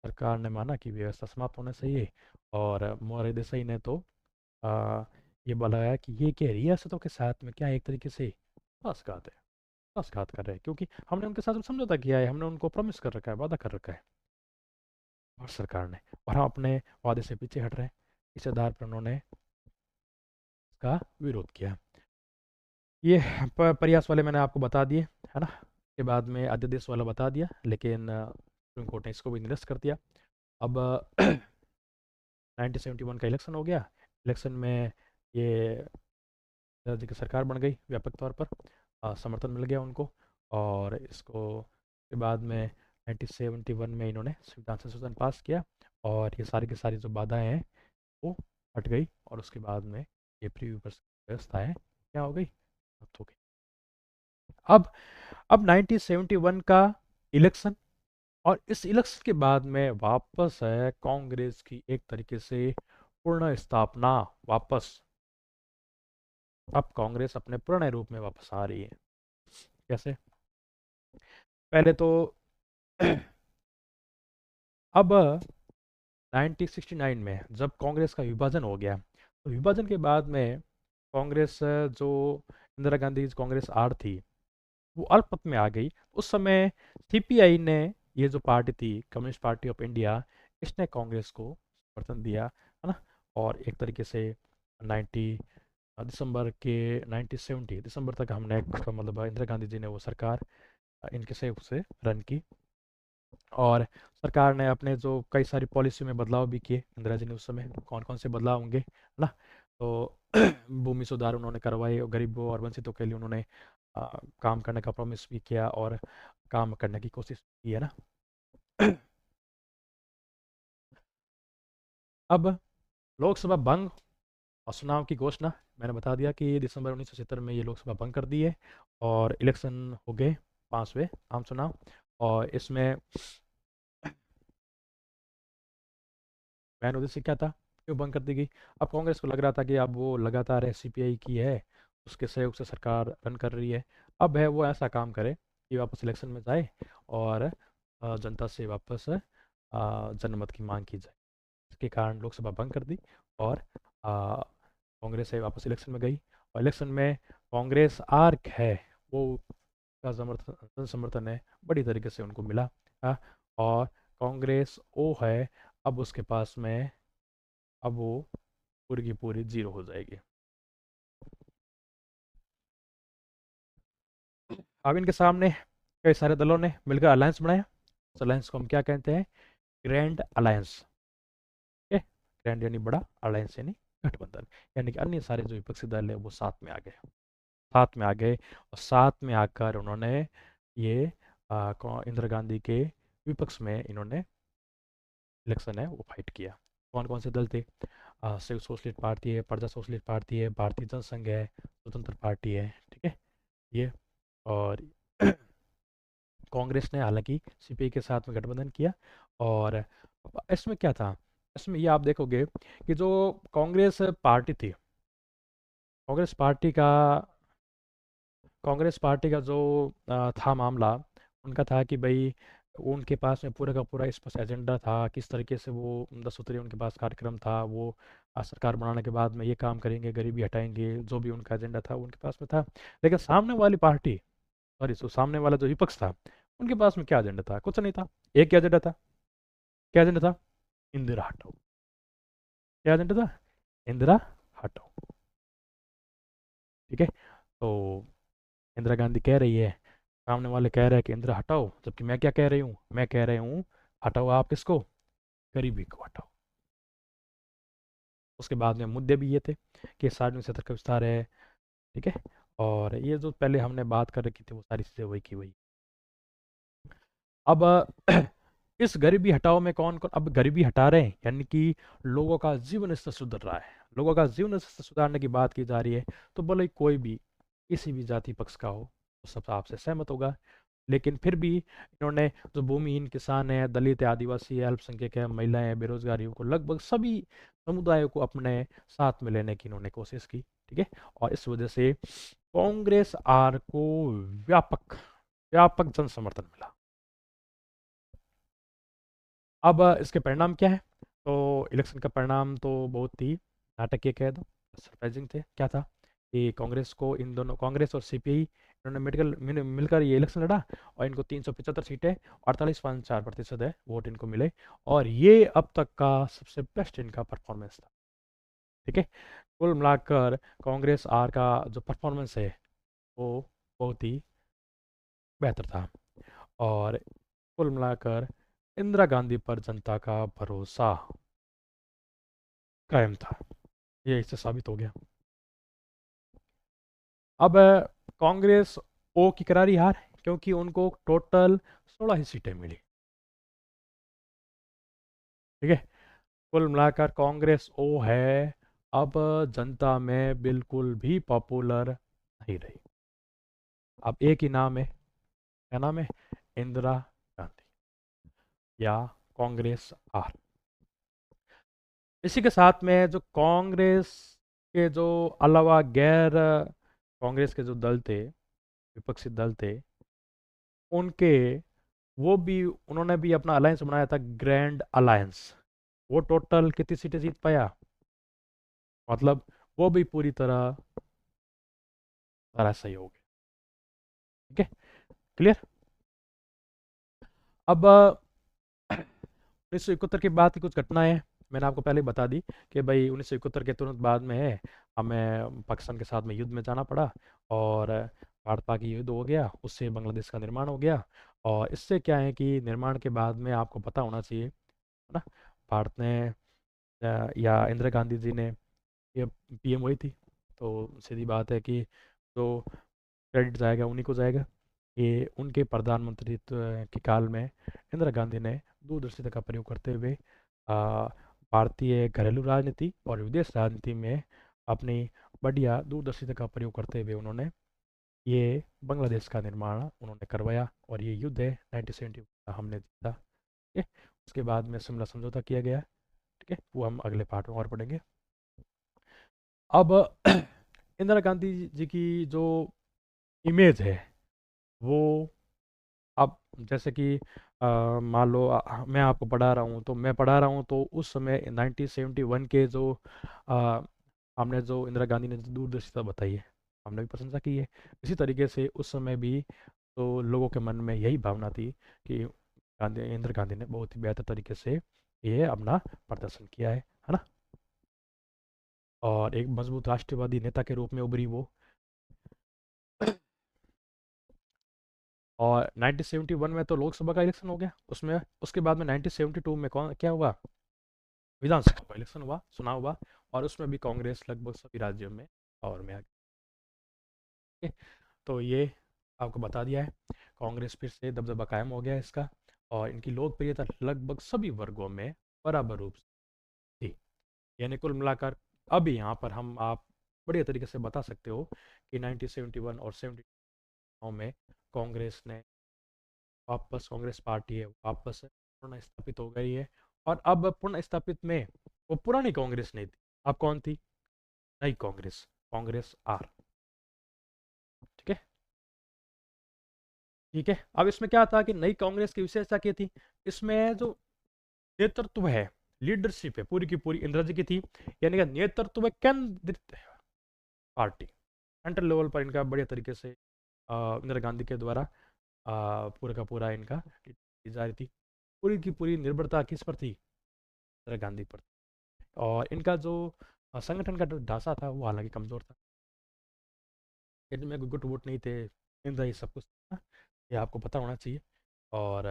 सरकार ने माना कि व्यवस्था समाप्त होना चाहिए। और मोरारजी देसाई ने तो आ, ये बताया कि ये क्या रियासतों के साथ में क्या एक तरीके से विश्वासघात है, विश्वासघात कर रहे हैं, क्योंकि हमने उनके साथ समझौता किया है, हमने उनको प्रॉमिस कर रखा है, वादा कर रखा है। और सरकार ने, और हम अपने वादे से पीछे हट रहे हैं। इस आधार पर उन्होंने इसका विरोध किया। ये प्रयास वाले मैंने आपको बता दिए, है ना। के बाद में अध्यादेश वाला बता दिया, लेकिन सुप्रीम कोर्ट ने इसको भी निरस्त कर दिया। अब 1971 का इलेक्शन हो गया। इलेक्शन में ये राज्य की सरकार बन गई व्यापक तौर पर, समर्थन मिल गया उनको। और इसको के बाद में 1971 में इन्होंने संविधान संशोधन पास किया, और ये सारी की सारी जो बाधाएं हैं वो हट गई। और उसके बाद में ये प्री व्यवस्था है क्या हो गई, समाप्त हो गई। अब 1971 का इलेक्शन, और इस इलेक्शन के बाद में वापस है कांग्रेस की एक तरीके से पूर्ण स्थापना वापस, अब कांग्रेस अपने पुराने रूप में वापस आ रही है। कैसे? पहले तो अब 1969 में जब कांग्रेस का विभाजन हो गया, तो विभाजन के बाद में कांग्रेस जो इंदिरा गांधी कांग्रेस आर थी, वो अल्पमत में आ गई। उस समय सीपीआई ने, ये जो पार्टी थी कम्युनिस्ट पार्टी ऑफ इंडिया, इसने कांग्रेस को समर्थन दिया, है ना। और एक तरीके से 90 दिसंबर के 1970 दिसंबर तक हमने मतलब इंदिरा गांधी जी ने वो सरकार इनके सहयोग से रन की। और सरकार ने अपने जो कई सारी पॉलिसी में बदलाव भी किए इंदिरा जी ने उस समय। कौन कौन से बदलाव होंगे, है ना। तो भूमि सुधार उन्होंने करवाए, और गरीबों और वंचितों के लिए उन्होंने काम करने का प्रॉमिस भी किया और काम करने की कोशिश की, है ना। अब लोकसभा भंग और चुनाव की घोषणा, मैंने बता दिया कि दिसंबर 1970 में ये लोकसभा भंग कर दी है और इलेक्शन हो गए, पांचवें आम चुनाव। और इसमें मैन उद्देश्य क्या था, क्यों भंग कर दी गई? अब कांग्रेस को लग रहा था कि अब वो लगातार सीपीआई की है, उसके सहयोग से सरकार रन कर रही है। अब है वो ऐसा काम करे कि वापस इलेक्शन में जाए और जनता से वापस जनमत की मांग की जाए। इसके कारण लोकसभा भंग कर दी और कांग्रेस है वापस इलेक्शन में गई। और इलेक्शन में कांग्रेस आर्क है वो का समर्थन समर्थन है बड़ी तरीके से उनको मिला। और कांग्रेस ओ है, अब उसके पास में, अब वो पूरी की पूरी जीरो हो जाएगी। अब इनके सामने कई सारे दलों ने मिलकर अलायंस बनाया। उस अलायंस को हम क्या कहते हैं? Grand alliance. ठीक है, ग्रैंड यानी बड़ा, अलायंस यानी गठबंधन। यानी कि अन्य सारे जो विपक्षी दल है वो साथ में आ गए, साथ में आ गए। और साथ में आकर उन्होंने ये इंदिरा गांधी के विपक्ष में इन्होंने इलेक्शन है वो फाइट किया। कौन कौन से दल थे? संयुक्त सोशलिस्ट पार्टी है, प्रजा सोशलिस्ट पार्टी है, भारतीय जनसंघ है, स्वतंत्र पार्टी है, ठीक है, ये। और कांग्रेस ने हालांकि सीपीआई के साथ में गठबंधन किया। और इसमें क्या था, इसमें ये आप देखोगे कि जो कांग्रेस पार्टी थी, कांग्रेस पार्टी का कांग्रेस पार्टी का जो था मामला, उनका था कि भाई उनके पास में पूरा का पूरा स्पष्ट एजेंडा था, किस तरीके से वो 10 सूत्रीय उनके पास कार्यक्रम था। वो सरकार बनाने के बाद में ये काम करेंगे, गरीबी हटाएंगे, जो भी उनका एजेंडा था वो उनके पास में था। लेकिन सामने वाली पार्टी, सॉरी, तो सामने वाला जो विपक्ष था, उनके पास में क्या एजेंडा था? कुछ नहीं था। एक क्या एजेंडा था? क्या एजेंडा था? इंदिरा हटाओ। क्या एजेंडा था? इंदिरा हटाओ। ठीक है। तो इंदिरा गांधी कह रही है, सामने वाले कह रहे हैं कि इंदिरा हटाओ, जबकि मैं क्या कह रही हूँ? मैं कह रही हूँ हटाओ आप किसको? गरीबी को हटाओ। उसके बाद में मुद्दे भी ये थे कि सार्वजनिक क्षेत्र का विस्तार है, ठीक है। और ये जो पहले हमने बात कर रखी थी वो सारी चीज़ें वही की वही। अब इस गरीबी हटाओ में कौन कौन अब गरीबी हटा रहे हैं, यानी कि लोगों का जीवन स्तर सुधर रहा है, लोगों का जीवन स्तर सुधारने की बात की जा रही है। तो भले ही कोई भी किसी भी जाति पक्ष का हो, तो सब आपसे सहमत होगा। लेकिन फिर भी इन्होंने जो भूमिहीन किसान है, दलित है, आदिवासी है, अल्पसंख्यक है, महिलाएं हैं, बेरोजगार युवक को, लगभग सभी समुदायों को अपने साथ में लेने की इन्होंने कोशिश की, ठीक है। और इस वजह से कांग्रेस आर को व्यापक व्यापक जन समर्थन मिला। अब इसके परिणाम क्या है? तो इलेक्शन का परिणाम तो बहुत ही नाटकीय कह दो, सरप्राइजिंग थे। क्या था कि कांग्रेस को, इन दोनों कांग्रेस और सीपीआई, इन्होंने मिलकर ये इलेक्शन लड़ा और इनको 375 सीटें, 48.4% है वोट इनको मिले। और ये अब तक का सबसे बेस्ट इनका परफॉर्मेंस था, ठीक है। कुल मिलाकर कांग्रेस आर का जो परफॉर्मेंस है वो बहुत ही बेहतर था। और कुल मिलाकर इंदिरा गांधी पर जनता का भरोसा कायम था, ये इससे साबित हो गया। अब कांग्रेस ओ की करारी हार, क्योंकि उनको टोटल 16 ही सीटें मिली, ठीक है। कुल मिलाकर कांग्रेस ओ है अब जनता में बिल्कुल भी पॉपुलर नहीं रही। अब एक ही नाम है, क्या नाम है? इंदिरा गांधी या कांग्रेस आर। इसी के साथ में जो कांग्रेस के जो अलावा गैर कांग्रेस के जो दल थे, विपक्षी दल थे, उनके वो भी उन्होंने भी अपना अलायंस बनाया था, ग्रैंड अलायंस। वो टोटल कितनी सीटें जीत पाया, मतलब वो भी पूरी तरह तरह सही हो गया। ठीक है, क्लियर। अब 1971 के बाद की कुछ घटनाएं मैंने आपको पहले ही बता दी कि भाई 1971 के तुरंत बाद में है हमें पाकिस्तान के साथ में युद्ध में जाना पड़ा, और भारत पाक युद्ध हो गया, उससे बांग्लादेश का निर्माण हो गया। और इससे क्या है कि निर्माण के बाद में आपको पता होना चाहिए, है ना, भारत ने या इंदिरा गांधी जी ने, ये पीएम हुई थी, तो सीधी बात है कि जो क्रेडिट जाएगा उन्हीं को जाएगा। ये उनके प्रधानमंत्रित्व के काल में इंदिरा गांधी ने दूरदर्शिता का प्रयोग करते हुए भारतीय घरेलू राजनीति और विदेश राजनीति में अपनी बढ़िया दूरदर्शिता का प्रयोग करते हुए उन्होंने ये बांग्लादेश का निर्माण उन्होंने करवाया, और ये युद्ध है 1970 का हमने जीता। ठीक है, उसके बाद में शिमला समझौता किया गया। ठीक है, वो हम अगले पार्ट में और पढ़ेंगे। अब इंदिरा गांधी जी की जो इमेज है वो, अब जैसे कि मान लो मैं आपको पढ़ा रहा हूँ, तो मैं पढ़ा रहा हूँ तो उस समय 1971 के जो अ, हमने जो इंदिरा गांधी ने जो दूरदर्शिता बताई है, हमने भी प्रशंसा की है। इसी तरीके से उस समय भी तो लोगों के मन में यही भावना थी कि इंदिरा गांधी ने बहुत ही बेहतर तरीके से ये अपना प्रदर्शन किया है ना, और एक मजबूत राष्ट्रवादी नेता के रूप में उभरी वो। और 1971 में तो लोकसभा का इलेक्शन हो गया, उसमें उसके बाद में 1972 में कौन क्या हुआ, विधानसभा का इलेक्शन हुआ, चुनाव हुआ, और उसमें भी कांग्रेस लगभग सभी राज्यों में और में आ गई। तो ये आपको बता दिया है, कांग्रेस फिर से दबदबा कायम हो गया है इसका, और इनकी लोकप्रियता लगभग सभी वर्गों में बराबर रूप से थी। यानी कुल मिलाकर अभी यहाँ पर हम आप बढ़िया तरीके से बता सकते हो कि 1971 और 72 में कांग्रेस ने वापस, कांग्रेस पार्टी है वापस पुनः स्थापित हो गई है। और अब पुनः स्थापित में वो पुरानी कांग्रेस नहीं थी, अब कौन थी, नई कांग्रेस, कांग्रेस आर। ठीक है, ठीक है। अब इसमें क्या था कि नई कांग्रेस की विशेषता क्या थी, इसमें जो नेतृत्व है, लीडरशिप है, पूरी की पूरी इंदिरा जी की थी। यानी कि नेतृत्व है केंद्रित पार्टी, सेंट्रल लेवल पर इनका बढ़िया तरीके से इंदिरा गांधी के द्वारा पूरा का पूरा इनका की जा रही थी। पूरी की पूरी निर्भरता किस पर थी, इंदिरा गांधी पर। और इनका जो संगठन का जो ढांचा था वो हालांकि कमज़ोर था, इनमें कोई गुट वुट नहीं थे, इंदिरा ही सब कुछ था, ये आपको पता होना चाहिए। और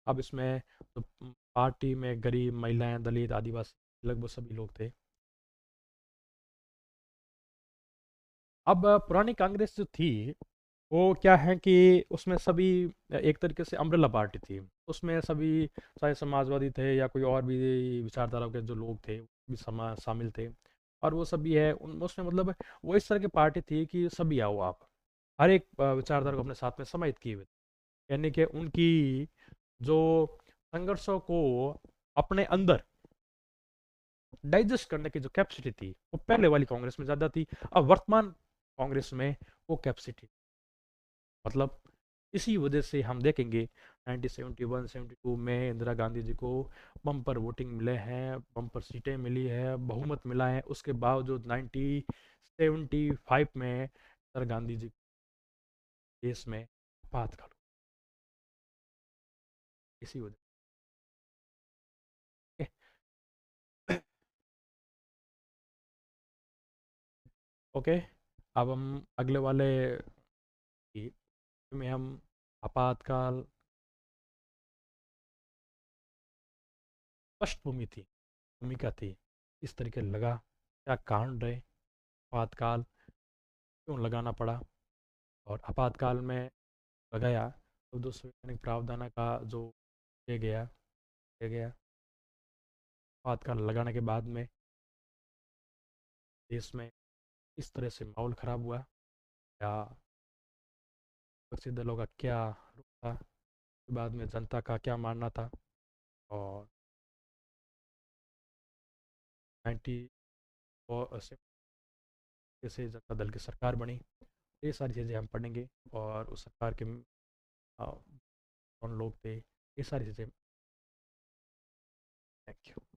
अब इसमें तो पार्टी में गरीब, महिलाएं, दलित, आदिवासी लगभग सभी लोग थे। अब पुरानी कांग्रेस जो थी वो क्या है कि उसमें सभी एक तरीके से अम्ब्रेला पार्टी थी, उसमें सभी चाहे समाजवादी थे या कोई और भी विचारधारा के जो लोग थे भी शामिल थे। और वो सभी है उन उसमें मतलब वो इस तरह की पार्टी थी कि सभी आओ आप, हर एक विचारधारा को अपने साथ में समाहित किए हुए थे। यानी कि उनकी जो संघर्षों को अपने अंदर डाइजेस्ट करने की जो कैपेसिटी थी वो पहले वाली कांग्रेस में ज़्यादा थी, अब वर्तमान कांग्रेस में वो कैपेसिटी, मतलब इसी वजह से हम देखेंगे 1971 72 में इंदिरा गांधी जी को बम्पर वोटिंग मिले हैं, बम्पर सीटें मिली है, बहुमत मिला है। उसके बावजूद 1975 में इंदिरा गांधी जी देश में आपातकाल, इसी वजह से। ओके, अब हम अगले वाले में हम आपातकाल पृष्ठभूमि थी, भूमिका थी, इस तरीके लगा, क्या कारण रहे, आपातकाल क्यों लगाना पड़ा, और आपातकाल में लगाया तो दो संवैधानिक प्रावधान का जो किया गया आपातकाल लगाने के बाद में देश में इस तरह से माहौल खराब हुआ, या विपक्षी दलों का क्या रुख था, बाद में जनता का क्या मानना था, और 90 से जनता दल की सरकार बनी। ये सारी चीज़ें हम पढ़ेंगे और उस सरकार के कौन लोग थे, ये सारी चीज़ें। Thank you.